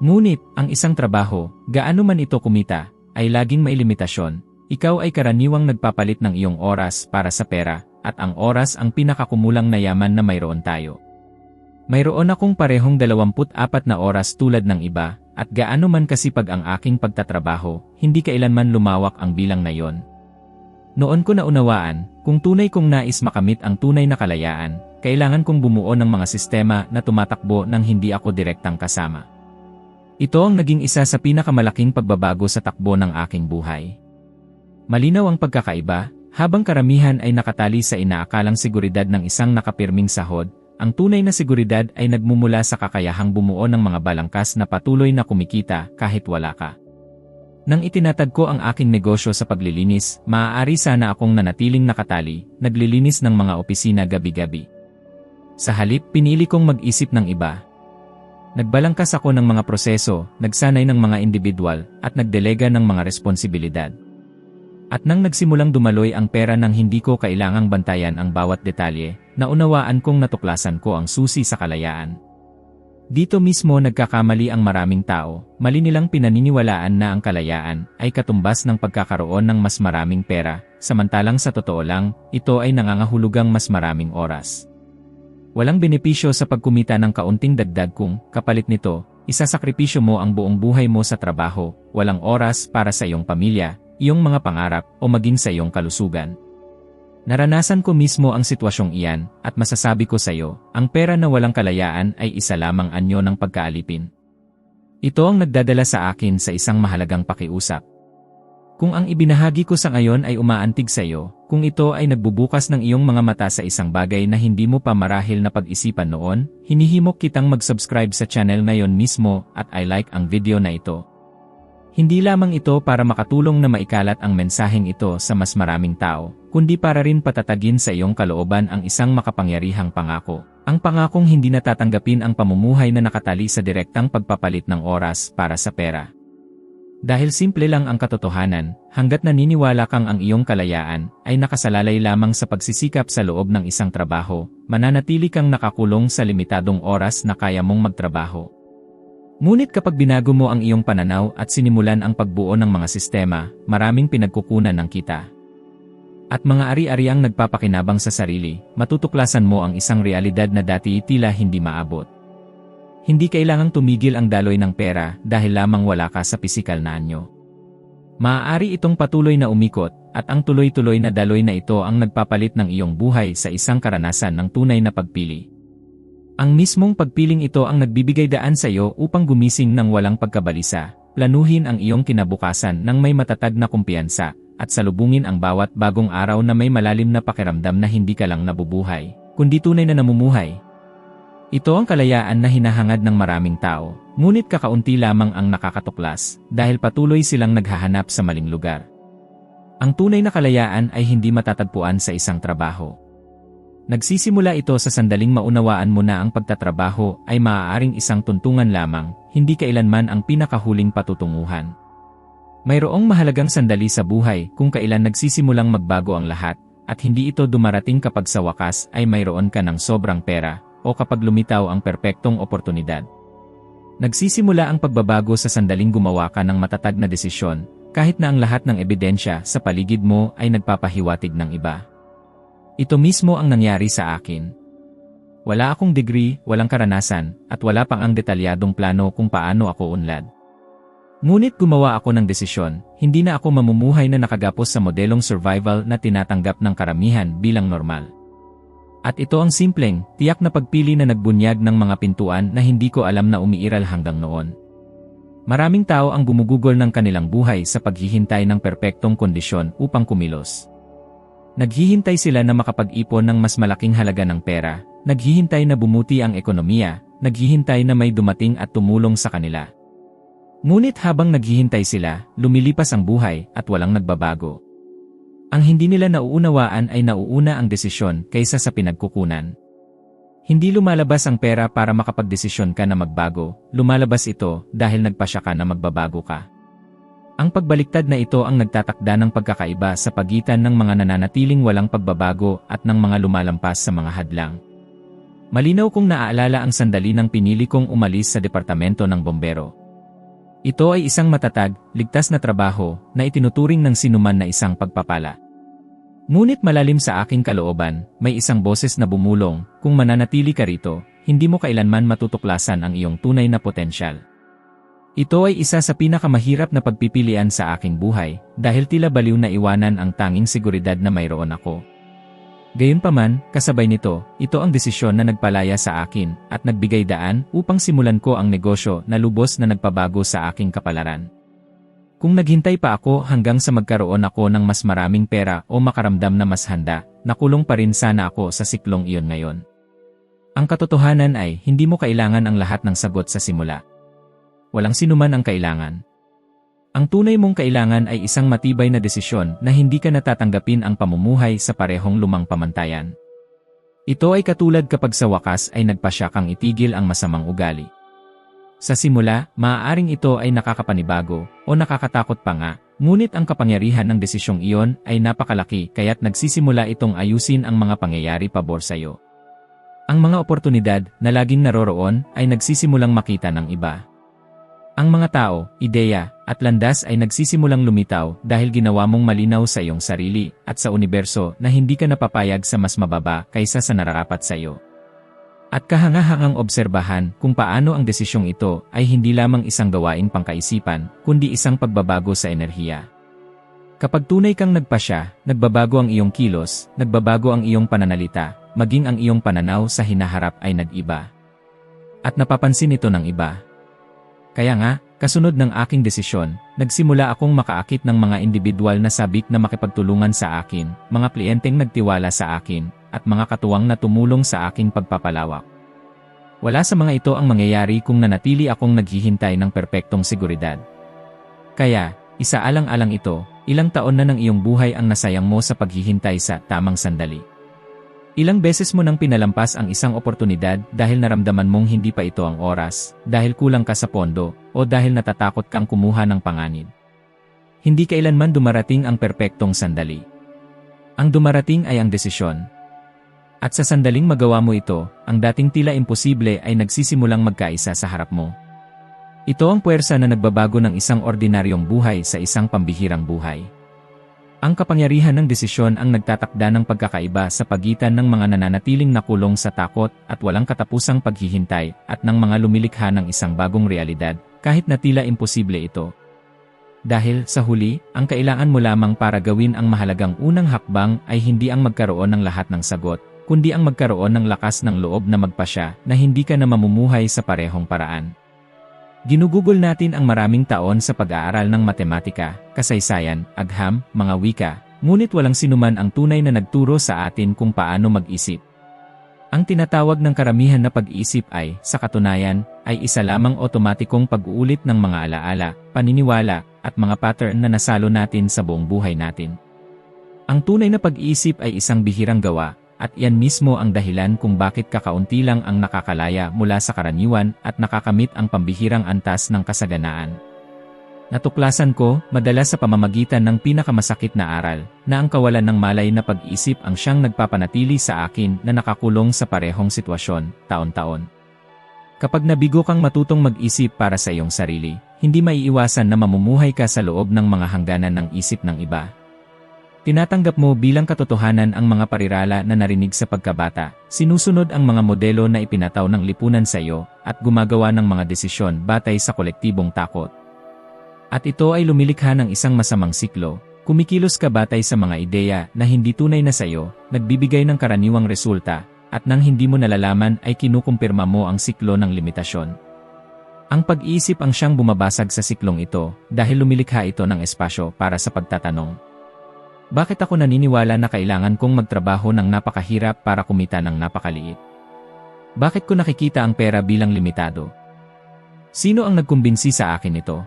Ngunit, ang isang trabaho, gaano man ito kumita, ay laging may limitasyon. Ikaw ay karaniwang nagpapalit ng iyong oras para sa pera, at ang oras ang pinakakumulang na yaman na mayroon tayo. Mayroon akong parehong 24 na oras tulad ng iba, at gaano man kasipag ang aking pagtatrabaho, hindi kailanman lumawak ang bilang na yon. Noon ko naunawaan, kung tunay kong nais makamit ang tunay na kalayaan, kailangan kong bumuo ng mga sistema na tumatakbo nang hindi ako direktang kasama. Ito ang naging isa sa pinakamalaking pagbabago sa takbo ng aking buhay. Malinaw ang pagkakaiba, habang karamihan ay nakatali sa inaakalang seguridad ng isang nakapirming sahod, ang tunay na seguridad ay nagmumula sa kakayahang bumuo ng mga balangkas na patuloy na kumikita kahit wala ka. Nang itinatag ko ang aking negosyo sa paglilinis, maaari sana akong nanatiling nakatali, naglilinis ng mga opisina gabi-gabi. Sa halip, pinili kong mag-isip ng iba. Nagbalangkas ako ng mga proseso, nagsanay ng mga individual, at nagdelega ng mga responsibilidad. At nang nagsimulang dumaloy ang pera nang hindi ko kailangang bantayan ang bawat detalye, naunawaan kong natuklasan ko ang susi sa kalayaan. Dito mismo nagkakamali ang maraming tao, mali nilang pinaniniwalaan na ang kalayaan ay katumbas ng pagkakaroon ng mas maraming pera, samantalang sa totoo lang, ito ay nangangahulugang mas maraming oras. Walang benepisyo sa pagkumita ng kaunting dagdag kung, kapalit nito, isasakripisyo mo ang buong buhay mo sa trabaho, walang oras para sa iyong pamilya, iyong mga pangarap, o maging sa iyong kalusugan. Naranasan ko mismo ang sitwasyong iyan, at masasabi ko sa iyo, ang pera na walang kalayaan ay isa lamang anyo ng pagkaalipin. Ito ang nagdadala sa akin sa isang mahalagang pakiusap. Kung ang ibinahagi ko sa ngayon ay umaantig sa iyo, kung ito ay nagbubukas ng iyong mga mata sa isang bagay na hindi mo pa marahil na pag-isipan noon, hinihimok kitang mag-subscribe sa channel ngayon mismo at i-like ang video na ito. Hindi lamang ito para makatulong na maikalat ang mensaheng ito sa mas maraming tao, kundi para rin patatagin sa iyong kalooban ang isang makapangyarihang pangako. Ang pangakong hindi natatanggapin ang pamumuhay na nakatali sa direktang pagpapalit ng oras para sa pera. Dahil simple lang ang katotohanan, hanggat naniniwala kang ang iyong kalayaan ay nakasalalay lamang sa pagsisikap sa loob ng isang trabaho, mananatili kang nakakulong sa limitadong oras na kaya mong magtrabaho. Ngunit kapag binago mo ang iyong pananaw at sinimulan ang pagbuo ng mga sistema, maraming pinagkukunan ng kita. At mga ari-ariang nagpapakinabang sa sarili, matutuklasan mo ang isang realidad na dati tila hindi maabot. Hindi kailangang tumigil ang daloy ng pera dahil lamang wala ka sa pisikal na anyo. Maaari itong patuloy na umikot, at ang tuloy-tuloy na daloy na ito ang nagpapalit ng iyong buhay sa isang karanasan ng tunay na pagpili. Ang mismong pagpiling ito ang nagbibigay daan sa iyo upang gumising ng walang pagkabalisa, planuhin ang iyong kinabukasan ng may matatag na kumpiyansa, at salubungin ang bawat bagong araw na may malalim na pakiramdam na hindi ka lang nabubuhay, kundi tunay na namumuhay. Ito ang kalayaan na hinahangad ng maraming tao, ngunit kakaunti lamang ang nakakatuklas, dahil patuloy silang naghahanap sa maling lugar. Ang tunay na kalayaan ay hindi matatagpuan sa isang trabaho. Nagsisimula ito sa sandaling maunawaan mo na ang pagtatrabaho ay maaaring isang tuntungan lamang, hindi kailanman ang pinakahuling patutunguhan. Mayroong mahalagang sandali sa buhay kung kailan nagsisimulang magbago ang lahat, at hindi ito dumarating kapag sa wakas ay mayroon ka ng sobrang pera, o kapag lumitaw ang perpektong oportunidad. Nagsisimula ang pagbabago sa sandaling gumawa ka ng matatag na desisyon, kahit na ang lahat ng ebidensya sa paligid mo ay nagpapahiwatig ng iba. Ito mismo ang nangyari sa akin. Wala akong degree, walang karanasan, at wala pang ang detalyadong plano kung paano ako unlad. Ngunit gumawa ako ng desisyon, hindi na ako mamumuhay na nakagapos sa modelong survival na tinatanggap ng karamihan bilang normal. At ito ang simpleng, tiyak na pagpili na nagbunyag ng mga pintuan na hindi ko alam na umiiral hanggang noon. Maraming tao ang gumugugol ng kanilang buhay sa paghihintay ng perpektong kondisyon upang kumilos. Naghihintay sila na makapag-ipon ng mas malaking halaga ng pera, naghihintay na bumuti ang ekonomiya, naghihintay na may dumating at tumulong sa kanila. Ngunit habang naghihintay sila, lumilipas ang buhay at walang nagbabago. Ang hindi nila nauunawaan ay nauuna ang desisyon kaysa sa pinagkukunan. Hindi lumalabas ang pera para makapagdesisyon ka na magbago, lumalabas ito dahil nagpasya ka na magbabago ka. Ang pagbaliktad na ito ang nagtatakda ng pagkakaiba sa pagitan ng mga nananatiling walang pagbabago at ng mga lumalampas sa mga hadlang. Malinaw kong naaalala ang sandali nang pinili kong umalis sa departamento ng bombero. Ito ay isang matatag, ligtas na trabaho na itinuturing ng sinuman na isang pagpapala. Ngunit malalim sa aking kalooban, may isang boses na bumulong, kung mananatili ka rito, hindi mo kailanman matutuklasan ang iyong tunay na potensyal. Ito ay isa sa pinakamahirap na pagpipilian sa aking buhay, dahil tila baliw na iwanan ang tanging seguridad na mayroon ako. Gayunpaman, kasabay nito, ito ang desisyon na nagpalaya sa akin at nagbigay daan upang simulan ko ang negosyo na lubos na nagpabago sa aking kapalaran. Kung naghintay pa ako hanggang sa magkaroon ako ng mas maraming pera o makaramdam na mas handa, nakulong pa rin sana ako sa siklong iyon ngayon. Ang katotohanan ay hindi mo kailangan ang lahat ng sagot sa simula. Walang sinuman ang kailangan. Ang tunay mong kailangan ay isang matibay na desisyon na hindi ka natatanggapin ang pamumuhay sa parehong lumang pamantayan. Ito ay katulad kapag sa wakas ay nagpasya kang itigil ang masamang ugali. Sa simula, maaaring ito ay nakakapanibago o nakakatakot pa nga, ngunit ang kapangyarihan ng desisyong iyon ay napakalaki kaya't nagsisimula itong ayusin ang mga pangyayari pabor sa iyo. Ang mga oportunidad na laging naroroon ay nagsisimulang makita ng iba. Ang mga tao, ideya, at landas ay nagsisimulang lumitaw dahil ginawa mong malinaw sa iyong sarili at sa universo na hindi ka napapayag sa mas mababa kaysa sa nararapat sa iyo. At kahangahangang obserbahan kung paano ang desisyong ito ay hindi lamang isang gawain pangkaisipan, kundi isang pagbabago sa enerhiya. Kapag tunay kang nagpasya, nagbabago ang iyong kilos, nagbabago ang iyong pananalita, maging ang iyong pananaw sa hinaharap ay nag-iba. At napapansin ito ng iba. Kaya nga, kasunod ng aking desisyon, nagsimula akong makaakit ng mga individual na sabik na makipagtulungan sa akin, mga kliyenteng nagtiwala sa akin, at mga katuwang na tumulong sa aking pagpapalawak. Wala sa mga ito ang mangyayari kung nanatili akong naghihintay ng perpektong seguridad. Kaya, isaalang-alang ito, ilang taon na ng iyong buhay ang nasayang mo sa paghihintay sa tamang sandali. Ilang beses mo nang pinalampas ang isang oportunidad dahil naramdaman mong hindi pa ito ang oras, dahil kulang ka sa pondo, o dahil natatakot kang kumuha ng panganib. Hindi kailanman dumarating ang perpektong sandali. Ang dumarating ay ang desisyon. At sa sandaling magawa mo ito, ang dating tila imposible ay nagsisimulang magkaisa sa harap mo. Ito ang puwersa na nagbabago ng isang ordinaryong buhay sa isang pambihirang buhay. Ang kapangyarihan ng desisyon ang nagtatakda ng pagkakaiba sa pagitan ng mga nananatiling nakulong sa takot at walang katapusang paghihintay at ng mga lumilikha ng isang bagong realidad, kahit na tila imposible ito. Dahil, sa huli, ang kailangan mo lamang para gawin ang mahalagang unang hakbang ay hindi ang magkaroon ng lahat ng sagot, kundi ang magkaroon ng lakas ng loob na magpasya na hindi ka na mamumuhay sa parehong paraan. Ginugugol natin ang maraming taon sa pag-aaral ng matematika, kasaysayan, agham, mga wika, ngunit walang sinuman ang tunay na nagturo sa atin kung paano mag-isip. Ang tinatawag ng karamihan na pag-iisip ay, sa katunayan, ay isa lamang otomatikong pag-uulit ng mga alaala, paniniwala, at mga pattern na nasalo natin sa buong buhay natin. Ang tunay na pag-iisip ay isang bihirang gawa, at iyan mismo ang dahilan kung bakit kakaunti lang ang nakakalaya mula sa karaniwan at nakakamit ang pambihirang antas ng kasaganaan. Natuklasan ko, madalas sa pamamagitan ng pinakamasakit na aral, na ang kawalan ng malay na pag-isip ang siyang nagpapanatili sa akin na nakakulong sa parehong sitwasyon, taon-taon. Kapag nabigo kang matutong mag-isip para sa iyong sarili, hindi maiiwasan na mamumuhay ka sa loob ng mga hangganan ng isip ng iba. Tinatanggap mo bilang katotohanan ang mga parirala na narinig sa pagkabata, sinusunod ang mga modelo na ipinataw ng lipunan sa iyo, at gumagawa ng mga desisyon batay sa kolektibong takot. At ito ay lumilikha ng isang masamang siklo, kumikilos ka batay sa mga ideya na hindi tunay na sa iyo, nagbibigay ng karaniwang resulta, at nang hindi mo nalalaman ay kinukumpirma mo ang siklo ng limitasyon. Ang pag-iisip ang siyang bumabasag sa siklong ito, dahil lumilikha ito ng espasyo para sa pagtatanong. Bakit ako naniniwala na kailangan kong magtrabaho ng napakahirap para kumita ng napakaliit? Bakit ko nakikita ang pera bilang limitado? Sino ang nagkumbinsi sa akin ito?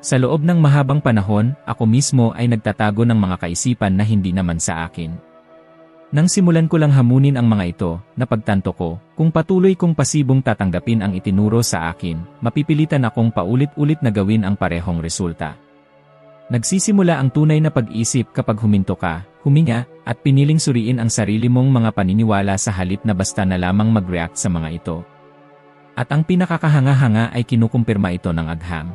Sa loob ng mahabang panahon, ako mismo ay nagtatago ng mga kaisipan na hindi naman sa akin. Nang simulan ko lang hamunin ang mga ito, napagtanto ko, kung patuloy kong pasibong tatanggapin ang itinuro sa akin, mapipilitan akong paulit-ulit na gawin ang parehong resulta. Nagsisimula ang tunay na pag-isip kapag huminto ka, huminga, at piniling suriin ang sarili mong mga paniniwala sa halip na basta na lamang mag-react sa mga ito. At ang pinakakahanga-hanga ay kinukumpirma ito ng agham.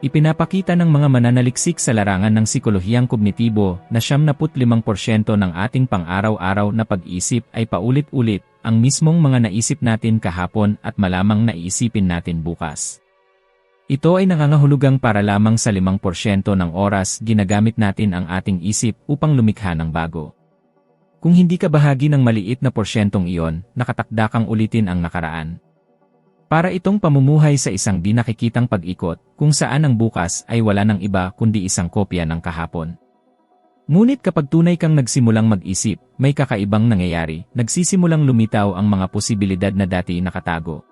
Ipinapakita ng mga mananaliksik sa larangan ng psikolohiyang kognitibo na 75% ng ating pang-araw-araw na pag-isip ay paulit-ulit ang mismong mga naisip natin kahapon at malamang naiisipin natin bukas. Ito ay nangangahulugang para lamang sa 5% ng oras ginagamit natin ang ating isip upang lumikha ng bago. Kung hindi ka bahagi ng maliit na porsyentong iyon, nakatakda kang ulitin ang nakaraan. Para itong pamumuhay sa isang di nakikitang pag-ikot, kung saan ang bukas ay wala ng iba kundi isang kopya ng kahapon. Ngunit kapag tunay kang nagsimulang mag-isip, may kakaibang nangyayari, nagsisimulang lumitaw ang mga posibilidad na dati nakatago.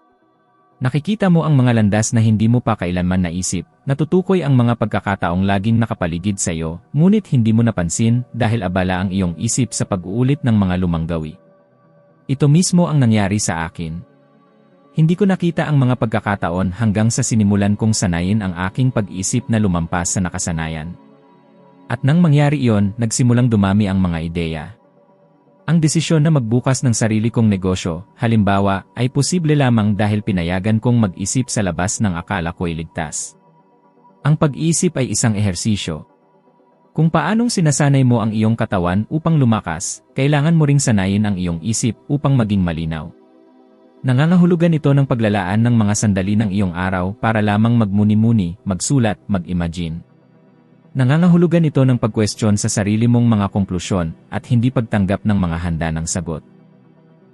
Nakikita mo ang mga landas na hindi mo pa kailanman naisip, natutukoy ang mga pagkakataong laging nakapaligid sa iyo, ngunit hindi mo napansin dahil abala ang iyong isip sa pag-uulit ng mga lumang gawi. Ito mismo ang nangyari sa akin. Hindi ko nakita ang mga pagkakataon hanggang sa sinimulan kong sanayin ang aking pag-isip na lumampas sa nakasanayan. At nang mangyari iyon, nagsimulang dumami ang mga ideya. Ang desisyon na magbukas ng sarili kong negosyo, halimbawa, ay posible lamang dahil pinayagan kong mag-isip sa labas ng akala ko'y ligtas. Ang pag-iisip ay isang ehersisyo. Kung paanong sinasanay mo ang iyong katawan upang lumakas, kailangan mo ring sanayin ang iyong isip upang maging malinaw. Nangangahulugan ito ng paglalaan ng mga sandali ng iyong araw para lamang magmuni-muni, magsulat, mag-imagine. Nangangahulugan ito ng pagkwestiyon sa sarili mong mga konklusyon at hindi pagtanggap ng mga handa ng sagot.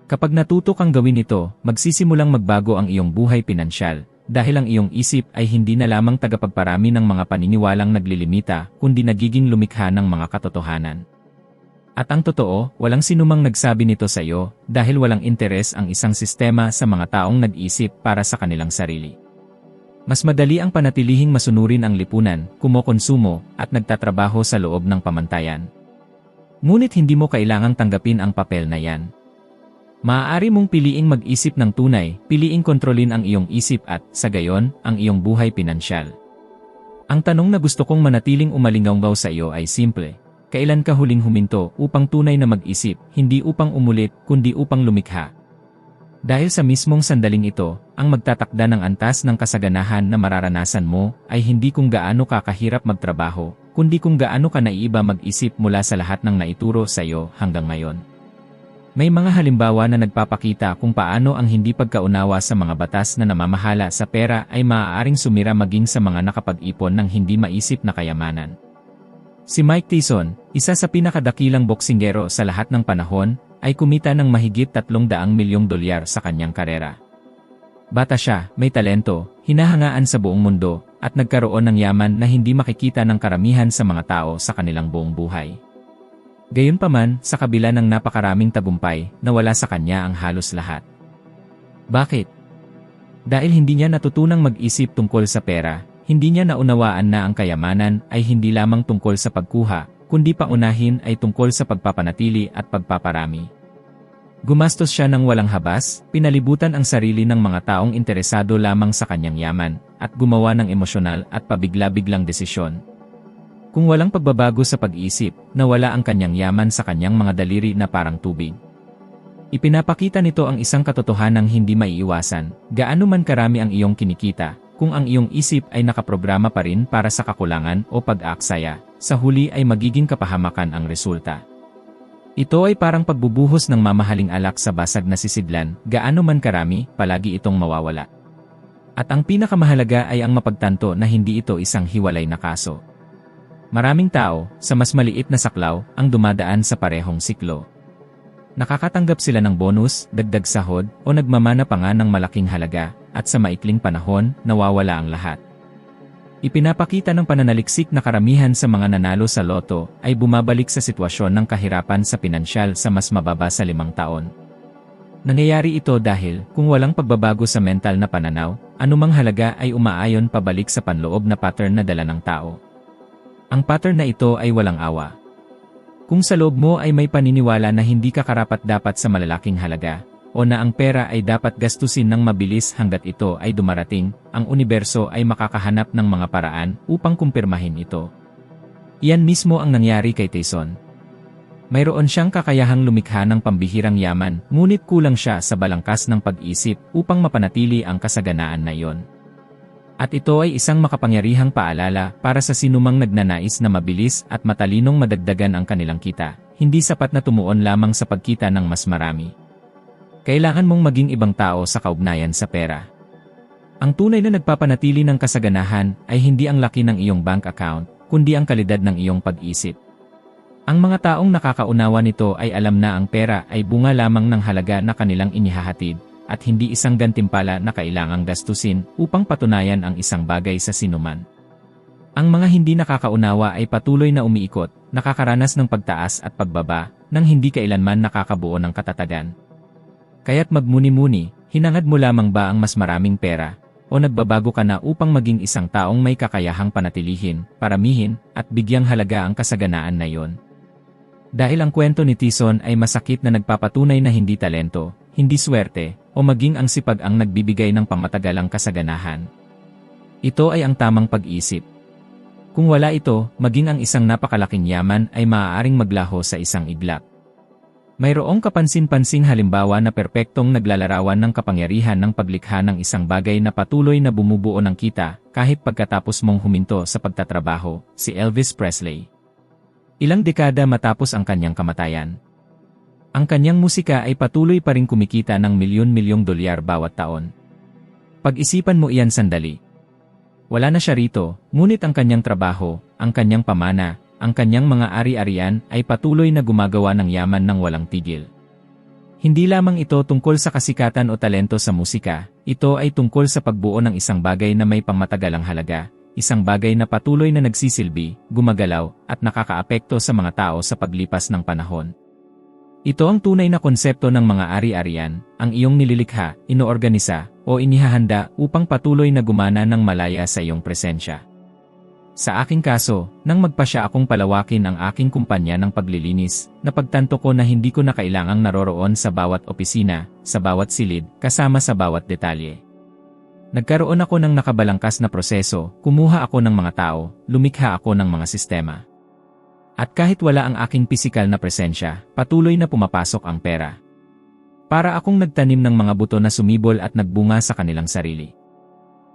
Kapag natuto kang gawin ito, magsisimulang magbago ang iyong buhay pinansyal, dahil ang iyong isip ay hindi na lamang tagapagparami ng mga paniniwalang naglilimita, kundi nagiging lumikha ng mga katotohanan. At ang totoo, walang sinumang nagsabi nito sa iyo, dahil walang interes ang isang sistema sa mga taong nag-isip para sa kanilang sarili. Mas madali ang panatilihing masunurin ang lipunan, kumokonsumo, at nagtatrabaho sa loob ng pamantayan. Ngunit hindi mo kailangang tanggapin ang papel na yan. Maaari mong piliing mag-isip ng tunay, piliing kontrolin ang iyong isip at, sa gayon, ang iyong buhay pinansyal. Ang tanong na gusto kong manatiling umalingaw sa iyo ay simple. Kailan ka huling huminto upang tunay na mag-isip, hindi upang umulit, kundi upang lumikha? Dahil sa mismong sandaling ito, ang magtatakda ng antas ng kasaganahan na mararanasan mo ay hindi kung gaano ka kahirap magtrabaho, kundi kung gaano ka naiiba mag-isip mula sa lahat ng naituro sa iyo hanggang ngayon. May mga halimbawa na nagpapakita kung paano ang hindi pagkaunawa sa mga batas na namamahala sa pera ay maaaring sumira maging sa mga nakapag-ipon ng hindi maisip na kayamanan. Si Mike Tyson, isa sa pinakadakilang boksingero sa lahat ng panahon, ay kumita ng mahigit $300 milyong sa kanyang karera. Bata siya, may talento, hinahangaan sa buong mundo, at nagkaroon ng yaman na hindi makikita ng karamihan sa mga tao sa kanilang buong buhay. Gayunpaman, sa kabila ng napakaraming tagumpay, nawala sa kanya ang halos lahat. Bakit? Dahil hindi niya natutunang mag-isip tungkol sa pera, hindi niya naunawaan na ang kayamanan ay hindi lamang tungkol sa pagkuha, kundi paunahin ay tungkol sa pagpapanatili at pagpaparami. Gumastos siya ng walang habas, pinalibutan ang sarili ng mga taong interesado lamang sa kanyang yaman, at gumawa ng emosyonal at pabigla-biglang desisyon. Kung walang pagbabago sa pag-iisip, nawala ang kanyang yaman sa kanyang mga daliri na parang tubig. Ipinapakita nito ang isang katotohanang hindi maiiwasan, gaano man karami ang iyong kinikita, kung ang iyong isip ay nakaprograma pa rin para sa kakulangan o pag-aaksaya, sa huli ay magiging kapahamakan ang resulta. Ito ay parang pagbubuhos ng mamahaling alak sa basag na sisidlan, gaano man karami, palagi itong mawawala. At ang pinakamahalaga ay ang mapagtanto na hindi ito isang hiwalay na kaso. Maraming tao, sa mas maliit na saklaw, ang dumadaan sa parehong siklo. Nakakatanggap sila ng bonus, dagdag sahod, o nagmamana pa nga ng malaking halaga, at sa maikling panahon, nawawala ang lahat. Ipinapakita ng pananaliksik na karamihan sa mga nanalo sa loto ay bumabalik sa sitwasyon ng kahirapan sa pinansyal sa mas mababa sa 5 taon. Nangyayari ito dahil, kung walang pagbabago sa mental na pananaw, anumang halaga ay umaayon pabalik sa panloob na pattern na dala ng tao. Ang pattern na ito ay walang awa. Kung sa loob mo ay may paniniwala na hindi ka karapat-dapat sa malalaking halaga, o na ang pera ay dapat gastusin ng mabilis hanggat ito ay dumarating, ang universo ay makakahanap ng mga paraan upang kumpirmahin ito. Iyan mismo ang nangyari kay Tyson. Mayroon siyang kakayahang lumikha ng pambihirang yaman, ngunit kulang siya sa balangkas ng pag-isip upang mapanatili ang kasaganaan na iyon. At ito ay isang makapangyarihang paalala para sa sinumang nagnanais na mabilis at matalinong madagdagan ang kanilang kita. Hindi sapat na tumuon lamang sa pagkita ng mas marami. Kailangan mong maging ibang tao sa kaugnayan sa pera. Ang tunay na nagpapanatili ng kasaganahan ay hindi ang laki ng iyong bank account, kundi ang kalidad ng iyong pag-isip. Ang mga taong nakakaunawa nito ay alam na ang pera ay bunga lamang ng halaga na kanilang inihahatid, at hindi isang gantimpala na kailangang gastusin upang patunayan ang isang bagay sa sinuman. Ang mga hindi nakakaunawa ay patuloy na umiikot, nakakaranas ng pagtaas at pagbaba, nang hindi kailanman nakakabuo ng katatagan. Kaya't magmuni-muni, hinangad mo lamang ba ang mas maraming pera, o nagbabago ka na upang maging isang taong may kakayahang panatilihin, paramihin, at bigyang halaga ang kasaganaan na iyon? Dahil ang kwento ni Tyson ay masakit na nagpapatunay na hindi talento, hindi swerte, o maging ang sipag ang nagbibigay ng pamatagalang kasaganahan. Ito ay ang tamang pag-isip. Kung wala ito, maging ang isang napakalaking yaman ay maaaring maglaho sa isang iglap. Mayroong kapansin-pansing halimbawa na perpektong naglalarawan ng kapangyarihan ng paglikha ng isang bagay na patuloy na bumubuo ng kita kahit pagkatapos mong huminto sa pagtatrabaho, si Elvis Presley. Ilang dekada matapos ang kanyang kamatayan, ang kanyang musika ay patuloy pa ring kumikita ng milyon-milyong dolyar bawat taon. Pag-isipan mo iyan sandali. Wala na siya rito, ngunit ang kanyang trabaho, ang kanyang pamana, ang kanyang mga ari-arian ay patuloy na gumagawa ng yaman ng walang tigil. Hindi lamang ito tungkol sa kasikatan o talento sa musika, ito ay tungkol sa pagbuo ng isang bagay na may pangmatagalang halaga, isang bagay na patuloy na nagsisilbi, gumagalaw, at nakakaapekto sa mga tao sa paglipas ng panahon. Ito ang tunay na konsepto ng mga ari-arian, ang iyong nililikha, inoorganisa, o inihahanda upang patuloy na gumana ng malaya sa iyong presensya. Sa aking kaso, nang magpasya akong palawakin ang aking kumpanya ng paglilinis, napagtanto ko na hindi ko na kailangang naroroon sa bawat opisina, sa bawat silid, kasama sa bawat detalye. Nagkaroon ako ng nakabalangkas na proseso, kumuha ako ng mga tao, lumikha ako ng mga sistema. At kahit wala ang aking pisikal na presensya, patuloy na pumapasok ang pera. Para akong nagtanim ng mga buto na sumibol at nagbunga sa kanilang sarili.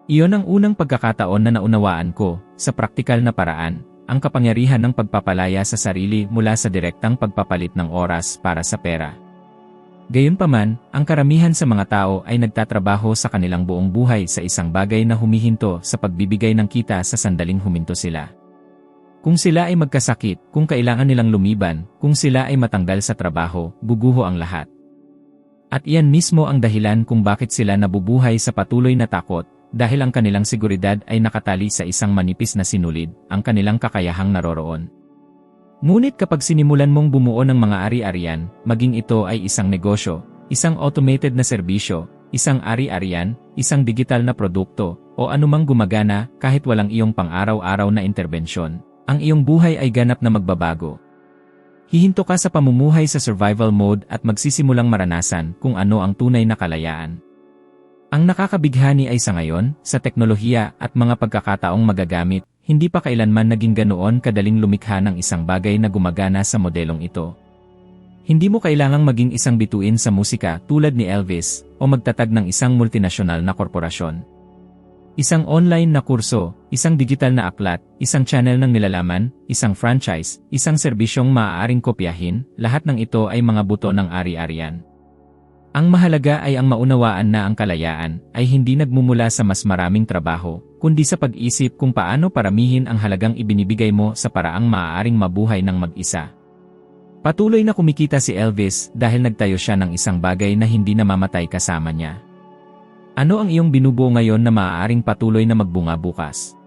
Iyon ang unang pagkakataon na naunawaan ko, sa praktikal na paraan, ang kapangyarihan ng pagpapalaya sa sarili mula sa direktang pagpapalit ng oras para sa pera. Gayunpaman, ang karamihan sa mga tao ay nagtatrabaho sa kanilang buong buhay sa isang bagay na humihinto sa pagbibigay ng kita sa sandaling huminto sila. Kung sila ay magkasakit, kung kailangan nilang lumiban, kung sila ay matanggal sa trabaho, guguho ang lahat. At iyan mismo ang dahilan kung bakit sila nabubuhay sa patuloy na takot, dahil ang kanilang seguridad ay nakatali sa isang manipis na sinulid, ang kanilang kakayahang naroroon. Ngunit kapag sinimulan mong bumuo ng mga ari-arian, maging ito ay isang negosyo, isang automated na serbisyo, isang ari-arian, isang digital na produkto, o anumang gumagana kahit walang iyong pang-araw-araw na interbensyon, ang iyong buhay ay ganap na magbabago. Hihinto ka sa pamumuhay sa survival mode at magsisimulang maranasan kung ano ang tunay na kalayaan. Ang nakakabighani ay sa ngayon, sa teknolohiya at mga pagkakataong magagamit, hindi pa kailanman naging ganoon kadaling lumikha ng isang bagay na gumagana sa modelong ito. Hindi mo kailangang maging isang bituin sa musika tulad ni Elvis o magtatag ng isang multinasyonal na korporasyon. Isang online na kurso, isang digital na aklat, isang channel ng nilalaman, isang franchise, isang serbisyong maaaring kopyahin, lahat ng ito ay mga buto ng ari-arian. Ang mahalaga ay ang maunawaan na ang kalayaan ay hindi nagmumula sa mas maraming trabaho, kundi sa pag-isip kung paano paramihin ang halagang ibinibigay mo sa paraang maaaring mabuhay ng mag-isa. Patuloy na kumikita si Elvis dahil nagtayo siya ng isang bagay na hindi namamatay kasama niya. Ano ang iyong binubuo ngayon na maaaring patuloy na magbunga bukas?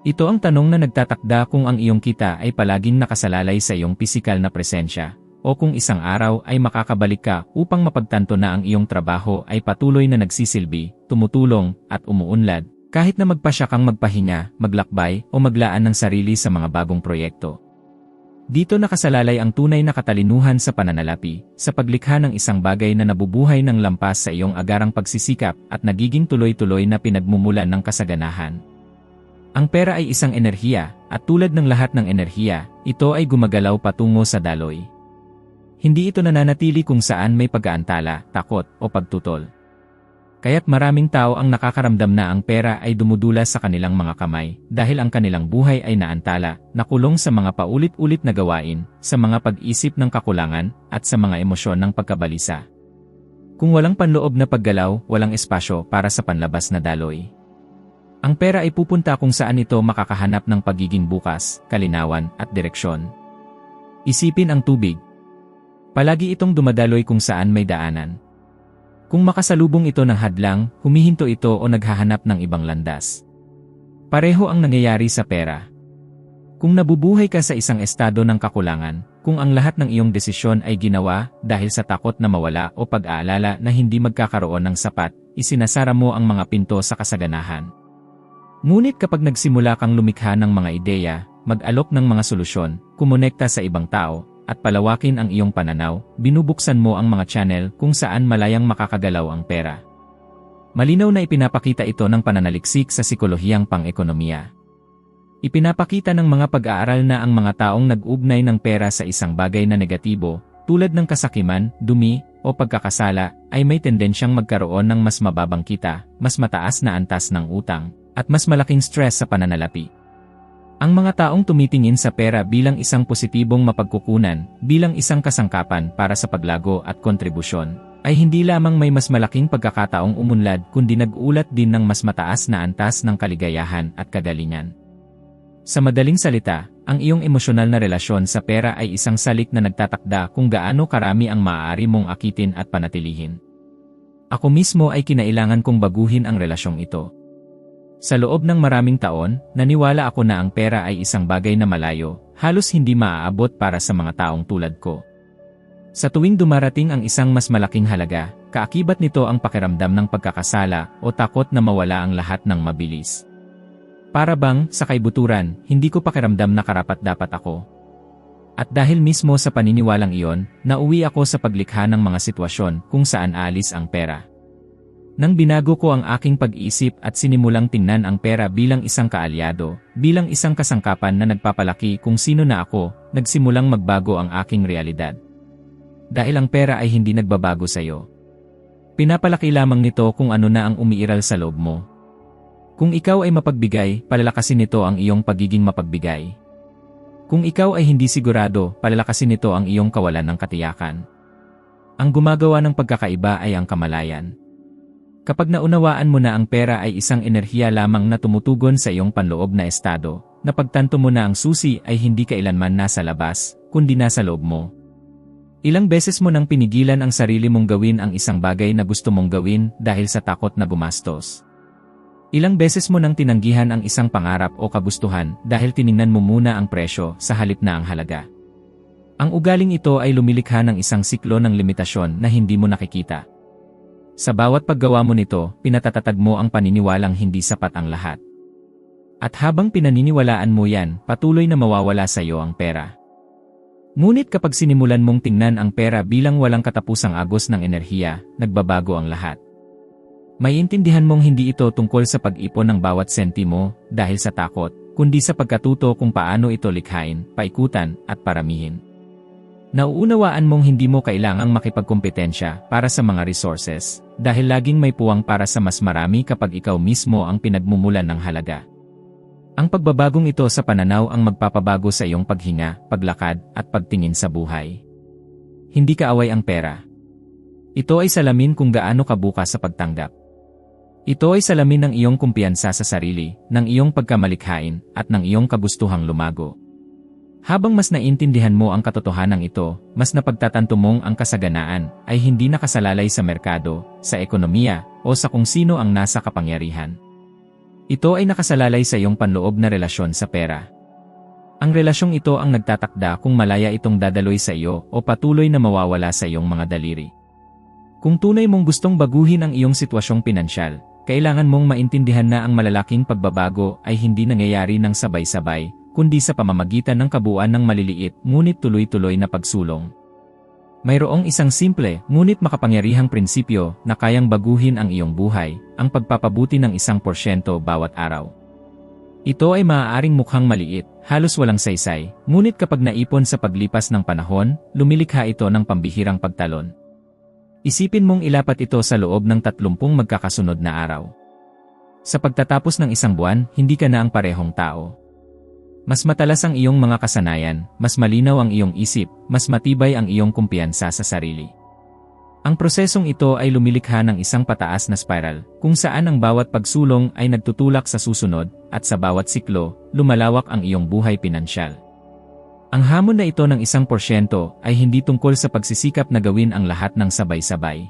Ito ang tanong na nagtatakda kung ang iyong kita ay palaging nakasalalay sa iyong pisikal na presensya, o kung isang araw ay makakabalik ka upang mapagtanto na ang iyong trabaho ay patuloy na nagsisilbi, tumutulong, at umuunlad, kahit na magpasya kang magpahinga, maglakbay, o maglaan ng sarili sa mga bagong proyekto. Dito nakasalalay ang tunay na katalinuhan sa pananalapi, sa paglikha ng isang bagay na nabubuhay ng lampas sa iyong agarang pagsisikap at nagiging tuloy-tuloy na pinagmumulan ng kasaganahan. Ang pera ay isang enerhiya, at tulad ng lahat ng enerhiya, ito ay gumagalaw patungo sa daloy. Hindi ito nananatili kung saan may pag-aantala, takot, o pagtutol. Kaya't maraming tao ang nakakaramdam na ang pera ay dumudulas sa kanilang mga kamay dahil ang kanilang buhay ay naantala, nakulong sa mga paulit-ulit na gawain, sa mga pag-isip ng kakulangan, at sa mga emosyon ng pagkabalisa. Kung walang panloob na paggalaw, walang espasyo para sa panlabas na daloy. Ang pera ay pupunta kung saan ito makakahanap ng pagiging bukas, kalinawan, at direksyon. Isipin ang tubig. Palagi itong dumadaloy kung saan may daanan. Kung makasalubong ito ng hadlang, humihinto ito o naghahanap ng ibang landas. Pareho ang nangyayari sa pera. Kung nabubuhay ka sa isang estado ng kakulangan, kung ang lahat ng iyong desisyon ay ginawa dahil sa takot na mawala o pag-aalala na hindi magkakaroon ng sapat, isinasara mo ang mga pinto sa kasaganahan. Ngunit kapag nagsimula kang lumikha ng mga ideya, mag-alok ng mga solusyon, kumonekta sa ibang tao, at palawakin ang iyong pananaw, binubuksan mo ang mga channel kung saan malayang makakagalaw ang pera. Malinaw na ipinapakita ito ng pananaliksik sa psikolohiyang pang-ekonomiya. Ipinapakita ng mga pag-aaral na ang mga taong nag-ugnay ng pera sa isang bagay na negatibo, tulad ng kasakiman, dumi, o pagkakasala, ay may tendensyang magkaroon ng mas mababang kita, mas mataas na antas ng utang, at mas malaking stress sa pananalapi. Ang mga taong tumitingin sa pera bilang isang positibong mapagkukunan, bilang isang kasangkapan para sa paglago at kontribusyon, ay hindi lamang may mas malaking pagkakataong umunlad kundi nag-ulat din ng mas mataas na antas ng kaligayahan at kagalingan. Sa madaling salita, ang iyong emosyonal na relasyon sa pera ay isang salik na nagtatakda kung gaano karami ang maaari mong akitin at panatilihin. Ako mismo ay kinailangan kong baguhin ang relasyong ito. Sa loob ng maraming taon, naniwala ako na ang pera ay isang bagay na malayo, halos hindi maaabot para sa mga taong tulad ko. Sa tuwing dumarating ang isang mas malaking halaga, kaakibat nito ang pakiramdam ng pagkakasala o takot na mawala ang lahat ng mabilis. Para bang, sa kaibuturan, hindi ko pakiramdam na karapat-dapat ako. At dahil mismo sa paniniwalang iyon, nauwi ako sa paglikha ng mga sitwasyon kung saan aalis ang pera. Nang binago ko ang aking pag-iisip at sinimulang tingnan ang pera bilang isang kaalyado, bilang isang kasangkapan na nagpapalaki kung sino na ako, nagsimulang magbago ang aking realidad. Dahil ang pera ay hindi nagbabago sa iyo. Pinapalaki lamang nito kung ano na ang umiiral sa loob mo. Kung ikaw ay mapagbigay, palalakasin nito ang iyong pagiging mapagbigay. Kung ikaw ay hindi sigurado, palalakasin nito ang iyong kawalan ng katiyakan. Ang gumagawa ng pagkakaiba ay ang kamalayan. Kapag naunawaan mo na ang pera ay isang enerhiya lamang na tumutugon sa iyong panloob na estado, napagtanto mo na ang susi ay hindi kailanman nasa labas, kundi nasa loob mo. Ilang beses mo nang pinigilan ang sarili mong gawin ang isang bagay na gusto mong gawin dahil sa takot na gumastos. Ilang beses mo nang tinanggihan ang isang pangarap o kagustuhan dahil tiningnan mo muna ang presyo sa halip na ang halaga. Ang ugaling ito ay lumilikha ng isang siklo ng limitasyon na hindi mo nakikita. Sa bawat paggawa mo nito, pinatatatag mo ang paniniwalang hindi sapat ang lahat. At habang pinaniniwalaan mo yan, patuloy na mawawala sa iyo ang pera. Ngunit kapag sinimulan mong tingnan ang pera bilang walang katapusang agos ng enerhiya, nagbabago ang lahat. Maiintindihan mong hindi ito tungkol sa pag-ipon ng bawat sentimo dahil sa takot, kundi sa pagkatuto kung paano ito likhain, paikutan, at paramihin. Nauunawaan mong hindi mo kailangang makipagkompetensya para sa mga resources, dahil laging may puwang para sa mas marami kapag ikaw mismo ang pinagmumulan ng halaga. Ang pagbabagong ito sa pananaw ang magpapabago sa iyong paghinga, paglakad, at pagtingin sa buhay. Hindi kaaway ang pera. Ito ay salamin kung gaano ka bukas sa pagtanggap. Ito ay salamin ng iyong kumpiyansa sa sarili, ng iyong pagkamalikhain, at ng iyong kagustuhang lumago. Habang mas naintindihan mo ang katotohanan ito, mas napagtatanto mong ang kasaganaan ay hindi nakasalalay sa merkado, sa ekonomiya, o sa kung sino ang nasa kapangyarihan. Ito ay nakasalalay sa iyong panloob na relasyon sa pera. Ang relasyong ito ang nagtatakda kung malaya itong dadaloy sa iyo o patuloy na mawawala sa iyong mga daliri. Kung tunay mong gustong baguhin ang iyong sitwasyong pinansyal, kailangan mong maintindihan na ang malalaking pagbabago ay hindi nangyayari ng sabay-sabay, kundi sa pamamagitan ng kabuuan ng maliliit ngunit tuloy-tuloy na pagsulong. Mayroong isang simple ngunit makapangyarihang prinsipyo na kayang baguhin ang iyong buhay, ang pagpapabuti ng 1% bawat araw. Ito ay maaaring mukhang maliit, halos walang saysay, ngunit kapag naipon sa paglipas ng panahon, lumilikha ito ng pambihirang pagtalon. Isipin mong ilapat ito sa loob ng 30 magkakasunod na araw. Sa pagtatapos ng isang buwan, hindi ka na ang parehong tao. Mas matalas ang iyong mga kasanayan, mas malinaw ang iyong isip, mas matibay ang iyong kumpiyansa sa sarili. Ang prosesong ito ay lumilikha ng isang pataas na spiral, kung saan ang bawat pagsulong ay nagtutulak sa susunod, at sa bawat siklo, lumalawak ang iyong buhay pinansyal. Ang hamon na ito ng 1% ay hindi tungkol sa pagsisikap na gawin ang lahat ng sabay-sabay.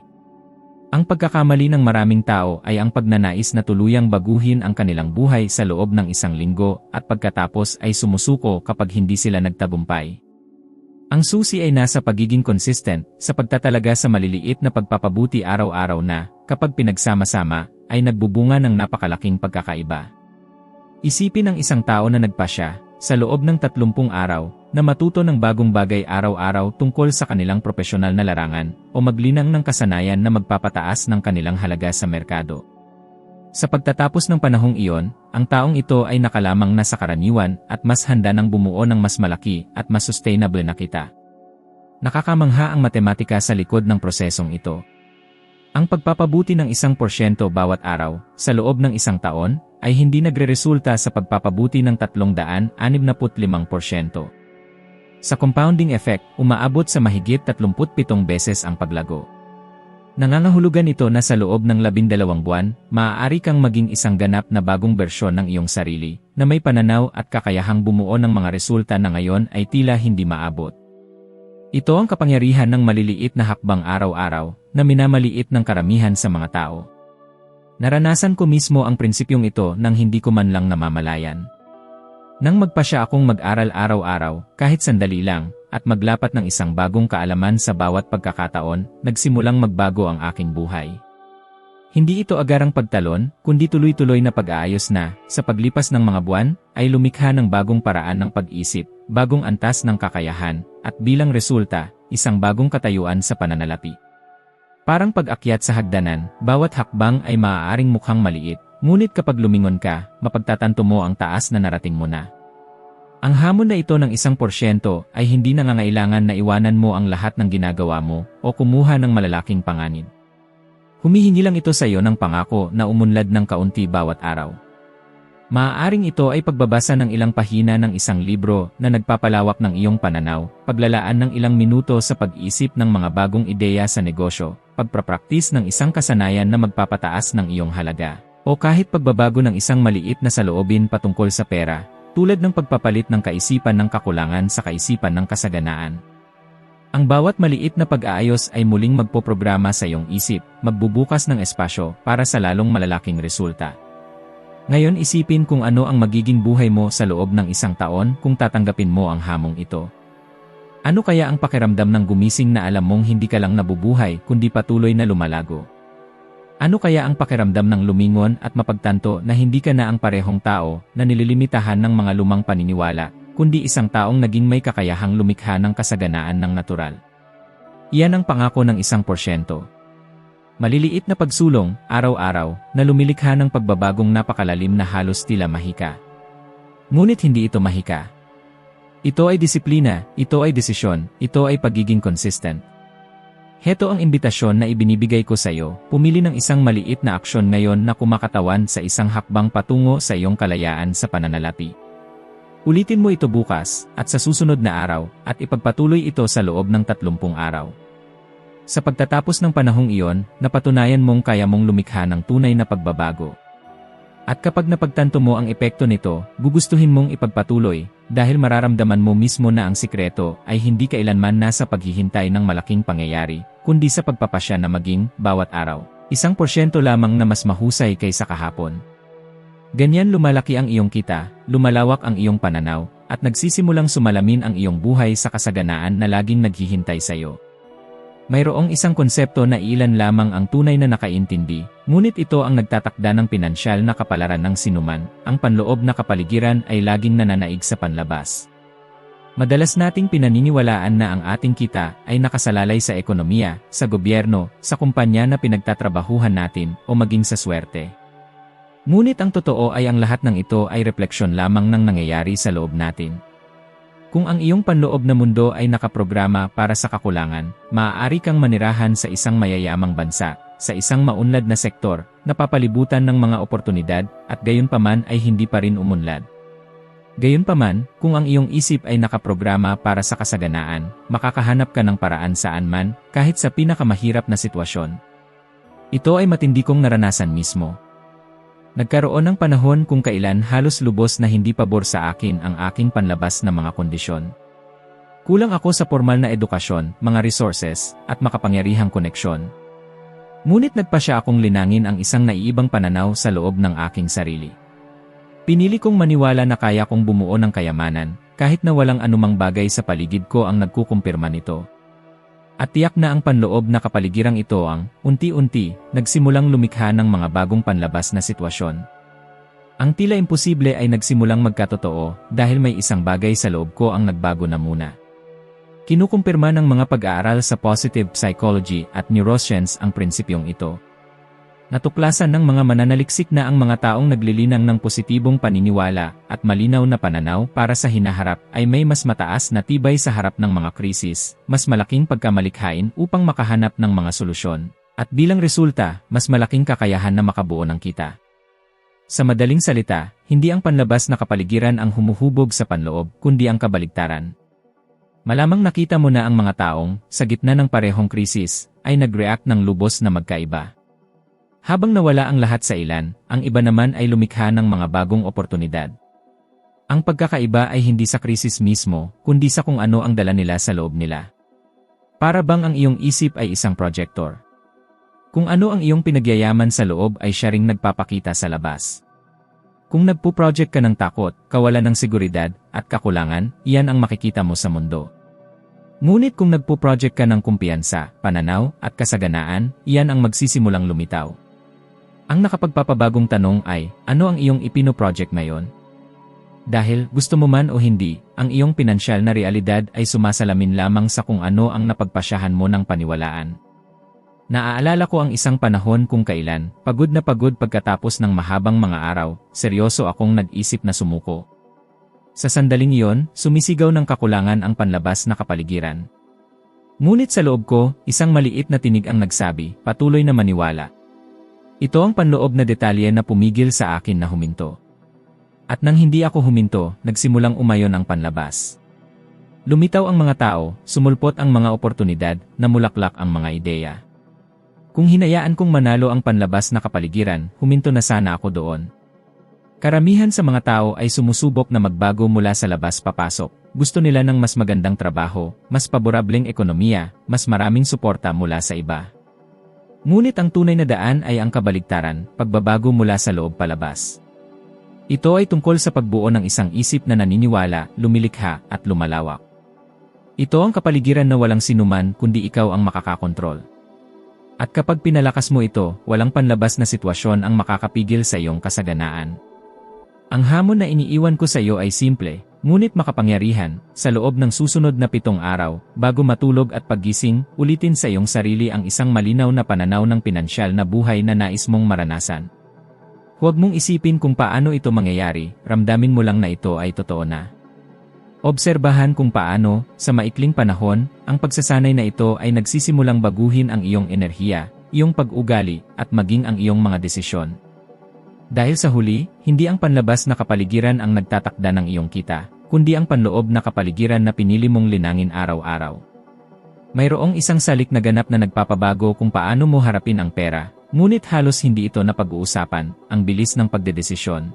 Ang pagkakamali ng maraming tao ay ang pagnanais na tuluyang baguhin ang kanilang buhay sa loob ng 1 linggo at pagkatapos ay sumusuko kapag hindi sila nagtagumpay. Ang susi ay nasa pagiging consistent sa pagtatalaga sa maliliit na pagpapabuti araw-araw na, kapag pinagsama-sama, ay nagbubunga ng napakalaking pagkakaiba. Isipin ang isang tao na nagpasya, sa loob ng 30 araw, na matuto ng bagong bagay araw-araw tungkol sa kanilang propesyonal na larangan o maglinang ng kasanayan na magpapataas ng kanilang halaga sa merkado. Sa pagtatapos ng panahong iyon, ang taong ito ay nakalamang na sa karaniwan at mas handa ng bumuo ng mas malaki at mas sustainable na kita. Nakakamangha ang matematika sa likod ng prosesong ito. Ang pagpapabuti ng 1% bawat araw, sa loob ng 1 taon, ay hindi nagreresulta sa pagpapabuti ng 365%. Sa compounding effect, umaabot sa mahigit 37 beses ang paglago. Nangangahulugan ito na sa loob ng 12 buwan, maaari kang maging isang ganap na bagong bersyon ng iyong sarili, na may pananaw at kakayahang bumuo ng mga resulta na ngayon ay tila hindi maabot. Ito ang kapangyarihan ng maliliit na hakbang araw-araw, na minamaliit ng karamihan sa mga tao. Naranasan ko mismo ang prinsipyong ito nang hindi ko man lang namamalayan. Nang magpasya akong mag-aral araw-araw, kahit sandali lang, at maglapat ng isang bagong kaalaman sa bawat pagkakataon, nagsimulang magbago ang aking buhay. Hindi ito agarang pagtalon, kundi tuloy-tuloy na pag-aayos na, sa paglipas ng mga buwan, ay lumikha ng bagong paraan ng pag-isip, bagong antas ng kakayahan, at bilang resulta, isang bagong katayuan sa pananalapi. Parang pag-akyat sa hagdanan, bawat hakbang ay maaaring mukhang maliit, ngunit kapag lumingon ka, mapagtatanto mo ang taas na narating mo na. Ang hamon na ito ng 1% ay hindi nangangailangan na iwanan mo ang lahat ng ginagawa mo o kumuha ng malalaking panganib. Humihingi lang ito sa iyo ng pangako na umunlad ng kaunti bawat araw. Maaaring ito ay pagbabasa ng ilang pahina ng isang libro na nagpapalawak ng iyong pananaw, paglalaan ng ilang minuto sa pag-isip ng mga bagong ideya sa negosyo, pagprapraktis ng isang kasanayan na magpapataas ng iyong halaga, o kahit pagbabago ng isang maliit na saloobin patungkol sa pera, tulad ng pagpapalit ng kaisipan ng kakulangan sa kaisipan ng kasaganaan. Ang bawat maliit na pag-aayos ay muling magpoprograma sa iyong isip, magbubukas ng espasyo para sa lalong malalaking resulta. Ngayon isipin kung ano ang magiging buhay mo sa loob ng 1 taon kung tatanggapin mo ang hamong ito. Ano kaya ang pakiramdam ng gumising na alam mong hindi ka lang nabubuhay kundi patuloy na lumalago? Ano kaya ang pakiramdam ng lumingon at mapagtanto na hindi ka na ang parehong tao na nililimitahan ng mga lumang paniniwala, kundi isang taong naging may kakayahang lumikha ng kasaganaan ng natural? Iyan ang pangako ng 1%. Maliliit na pagsulong, araw-araw, na lumilikha ng pagbabagong napakalalim na halos tila mahika. Ngunit hindi ito mahika. Ito ay disiplina, ito ay desisyon, ito ay pagiging consistent. Heto ang imbitasyon na ibinibigay ko sa iyo, pumili ng isang maliit na aksyon ngayon na kumakatawan sa isang hakbang patungo sa iyong kalayaan sa pananalapi. Ulitin mo ito bukas, at sa susunod na araw, at ipagpatuloy ito sa loob ng 30 araw. Sa pagtatapos ng panahong iyon, napatunayan mong kaya mong lumikha ng tunay na pagbabago. At kapag napagtanto mo ang epekto nito, gugustuhin mong ipagpatuloy, dahil mararamdaman mo mismo na ang sikreto ay hindi kailanman nasa paghihintay ng malaking pangyayari, kundi sa pagpapasya na maging, bawat araw, 1% lamang na mas mahusay kaysa kahapon. Ganyan lumalaki ang iyong kita, lumalawak ang iyong pananaw, at nagsisimulang sumalamin ang iyong buhay sa kasaganaan na laging naghihintay sa iyo. Mayroong isang konsepto na ilan lamang ang tunay na nakaintindi, ngunit ito ang nagtatakda ng pinansyal na kapalaran ng sinuman, ang panloob na kapaligiran ay laging nananaig sa panlabas. Madalas nating pinaniniwalaan na ang ating kita ay nakasalalay sa ekonomiya, sa gobyerno, sa kumpanya na pinagtatrabahuhan natin, o maging sa swerte. Ngunit ang totoo ay ang lahat ng ito ay refleksyon lamang ng nangyayari sa loob natin. Kung ang iyong panloob na mundo ay nakaprograma para sa kakulangan, maaari kang manirahan sa isang mayayamang bansa, sa isang maunlad na sektor, napapalibutan ng mga oportunidad, at gayunpaman ay hindi pa rin umunlad. Gayunpaman, kung ang iyong isip ay nakaprograma para sa kasaganaan, makakahanap ka ng paraan saan man, kahit sa pinakamahirap na sitwasyon. Ito ay matindi kong naranasan mismo. Nagkaroon ng panahon kung kailan halos lubos na hindi pabor sa akin ang aking panlabas na mga kondisyon. Kulang ako sa formal na edukasyon, mga resources, at makapangyarihang koneksyon. Ngunit nagpasya akong linangin ang isang naiibang pananaw sa loob ng aking sarili. Pinili kong maniwala na kaya kong bumuo ng kayamanan, kahit na walang anumang bagay sa paligid ko ang nagkukumpirma nito. At tiyak na ang panloob na kapaligirang ito ang, unti-unti, nagsimulang lumikha ng mga bagong panlabas na sitwasyon. Ang tila imposible ay nagsimulang magkatotoo dahil may isang bagay sa loob ko ang nagbago na muna. Kinukumpirma ng mga pag-aaral sa positive psychology at neuroscience ang prinsipyong ito. Natuklasan ng mga mananaliksik na ang mga taong naglilinang ng positibong paniniwala at malinaw na pananaw para sa hinaharap ay may mas mataas na tibay sa harap ng mga krisis, mas malaking pagkamalikhain upang makahanap ng mga solusyon, at bilang resulta, mas malaking kakayahan na makabuo ng kita. Sa madaling salita, hindi ang panlabas na kapaligiran ang humuhubog sa panloob, kundi ang kabaligtaran. Malamang nakita mo na ang mga taong, sa gitna ng parehong krisis, ay nag-react ng lubos na magkaiba. Habang nawala ang lahat sa ilan, ang iba naman ay lumikha ng mga bagong oportunidad. Ang pagkakaiba ay hindi sa krisis mismo, kundi sa kung ano ang dala nila sa loob nila. Para bang ang iyong isip ay isang projector? Kung ano ang iyong pinagyayaman sa loob ay siya ring nagpapakita sa labas. Kung nagpo-project ka ng takot, kawalan ng seguridad, at kakulangan, iyan ang makikita mo sa mundo. Ngunit kung nagpo-project ka ng kumpiyansa, pananaw, at kasaganaan, iyan ang magsisimulang lumitaw. Ang nakapagpapabagong tanong ay, ano ang iyong ipino-project ngayon? Dahil, gusto mo man o hindi, ang iyong pinansyal na realidad ay sumasalamin lamang sa kung ano ang napagpasyahan mo ng paniwalaan. Naaalala ko ang isang panahon kung kailan, pagod na pagod pagkatapos ng mahabang mga araw, seryoso akong nag-isip na sumuko. Sa sandaling iyon, sumisigaw ng kakulangan ang panlabas na kapaligiran. Ngunit sa loob ko, isang maliit na tinig ang nagsabi, patuloy na maniwala. Ito ang panloob na detalye na pumigil sa akin na huminto. At nang hindi ako huminto, nagsimulang umayon ang panlabas. Lumitaw ang mga tao, sumulpot ang mga oportunidad, namulaklak ang mga ideya. Kung hinayaan kong manalo ang panlabas na kapaligiran, huminto na sana ako doon. Karamihan sa mga tao ay sumusubok na magbago mula sa labas papasok. Gusto nila ng mas magandang trabaho, mas paborableng ekonomiya, mas maraming suporta mula sa iba. Ngunit ang tunay na daan ay ang kabaligtaran, pagbabago mula sa loob palabas. Ito ay tungkol sa pagbuo ng isang isip na naniniwala, lumilikha, at lumalawak. Ito ang kapaligiran na walang sinuman kundi ikaw ang makakakontrol. At kapag pinalakas mo ito, walang panlabas na sitwasyon ang makakapigil sa iyong kasaganaan. Ang hamon na iniiwan ko sa iyo ay simple, ngunit makapangyarihan. Sa loob ng susunod na 7 araw, bago matulog at paggising, ulitin sa iyong sarili ang isang malinaw na pananaw ng pinansyal na buhay na nais mong maranasan. Huwag mong isipin kung paano ito mangyayari, ramdamin mo lang na ito ay totoo na. Obserbahan kung paano, sa maikling panahon, ang pagsasanay na ito ay nagsisimulang baguhin ang iyong enerhiya, iyong pag-ugali, at maging ang iyong mga desisyon. Dahil sa huli, hindi ang panlabas na kapaligiran ang nagtatakda ng iyong kita, kundi ang panloob na kapaligiran na pinili mong linangin araw-araw. Mayroong isang salik na ganap na nagpapabago kung paano mo harapin ang pera, ngunit halos hindi ito napag-uusapan, ang bilis ng pagdedesisyon.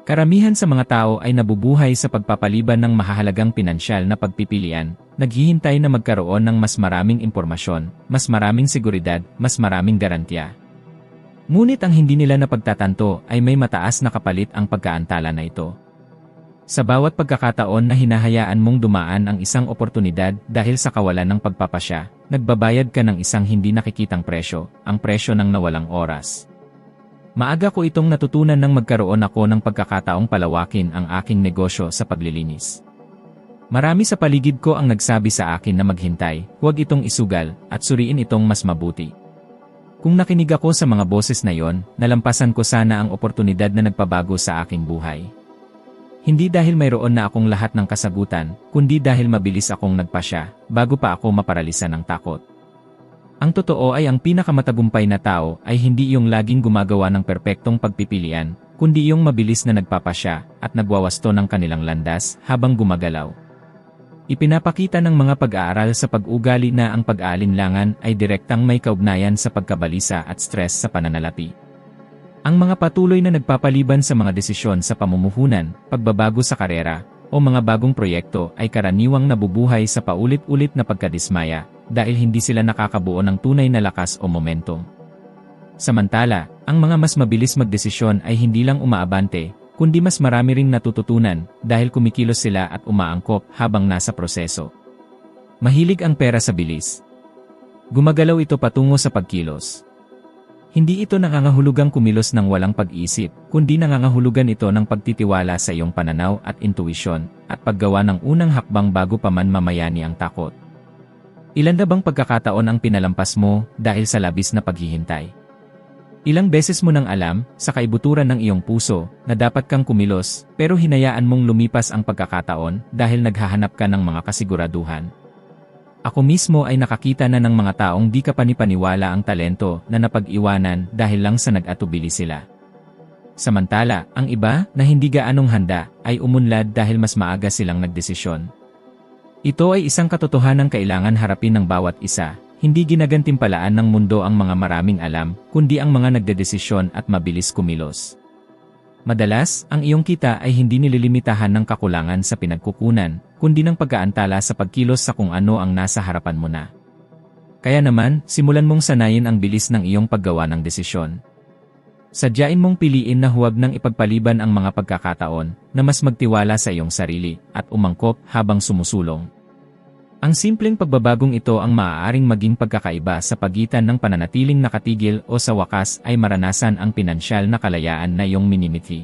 Karamihan sa mga tao ay nabubuhay sa pagpapaliban ng mahahalagang pinansyal na pagpipilian, naghihintay na magkaroon ng mas maraming impormasyon, mas maraming seguridad, mas maraming garantiya. Ngunit ang hindi nila napagtatanto ay may mataas na kapalit ang pagkaantala na ito. Sa bawat pagkakataon na hinahayaan mong dumaan ang isang oportunidad dahil sa kawalan ng pagpapasya, nagbabayad ka ng isang hindi nakikitang presyo, ang presyo ng nawalang oras. Maaga ko itong natutunan nang magkaroon ako ng pagkakataong palawakin ang aking negosyo sa paglilinis. Marami sa paligid ko ang nagsabi sa akin na maghintay, huwag itong isugal, at suriin itong mas mabuti. Kung nakinig ako sa mga boses na yon, nalampasan ko sana ang oportunidad na nagpabago sa aking buhay. Hindi dahil mayroon na akong lahat ng kasagutan, kundi dahil mabilis akong nagpasya, bago pa ako maparalisa ng takot. Ang totoo ay ang pinakamatagumpay na tao ay hindi yung laging gumagawa ng perpektong pagpipilian, kundi yung mabilis na nagpapasya at nagwawasto ng kanilang landas habang gumagalaw. Ipinapakita ng mga pag-aaral sa pag-ugali na ang pag-aalinlangan ay direktang may kaugnayan sa pagkabalisa at stress sa pananalapi. Ang mga patuloy na nagpapaliban sa mga desisyon sa pamumuhunan, pagbabago sa karera, o mga bagong proyekto ay karaniwang nabubuhay sa paulit-ulit na pagkadismaya dahil hindi sila nakakabuo ng tunay na lakas o momentum. Samantala, ang mga mas mabilis magdesisyon ay hindi lang umaabante, kundi mas marami ring natututunan dahil kumikilos sila at umaangkop habang nasa proseso. Mahilig ang pera sa bilis. Gumagalaw ito patungo sa pagkilos. Hindi ito nangangahulugang kumilos ng walang pag-isip, kundi nangangahulugan ito ng pagtitiwala sa iyong pananaw at intuisyon, at paggawa ng unang hakbang bago pa man mamayani ang takot. Ilan na bang pagkakataon ang pinalampas mo dahil sa labis na paghihintay? Ilang beses mo nang alam, sa kaibuturan ng iyong puso, na dapat kang kumilos, pero hinayaan mong lumipas ang pagkakataon dahil naghahanap ka ng mga kasiguraduhan. Ako mismo ay nakakita na ng mga taong di ka panipaniwala ang talento na napag-iwanan dahil lang sa nag-atubili sila. Samantala, ang iba na hindi gaanong handa ay umunlad dahil mas maaga silang nagdesisyon. Ito ay isang katotohanang kailangan harapin ng bawat isa. Hindi ginagantimpalaan ng mundo ang mga maraming alam, kundi ang mga nagdedesisyon at mabilis kumilos. Madalas, ang iyong kita ay hindi nililimitahan ng kakulangan sa pinagkukunan, kundi ng pag-aantala sa pagkilos sa kung ano ang nasa harapan mo na. Kaya naman, simulan mong sanayin ang bilis ng iyong paggawa ng desisyon. Sadyain mong piliin na huwag nang ipagpaliban ang mga pagkakataon na mas magtiwala sa iyong sarili at umangkop habang sumusulong. Ang simpleng pagbabagong ito ang maaaring maging pagkakaiba sa pagitan ng pananatiling nakatigil o sa wakas ay maranasan ang pinansyal na kalayaan na iyong minimithi.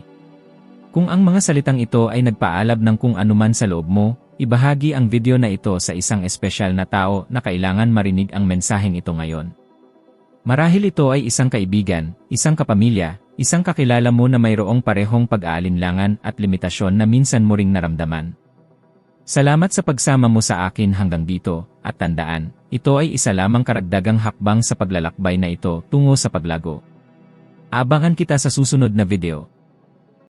Kung ang mga salitang ito ay nagpaalab ng kung anuman sa loob mo, ibahagi ang video na ito sa isang espesyal na tao na kailangan marinig ang mensaheng ito ngayon. Marahil ito ay isang kaibigan, isang kapamilya, isang kakilala mo na mayroong parehong pag-aalinlangan at limitasyon na minsan mo ring naramdaman. Salamat sa pagsama mo sa akin hanggang dito, at tandaan, ito ay isa lamang karagdagang hakbang sa paglalakbay na ito tungo sa paglago. Abangan kita sa susunod na video.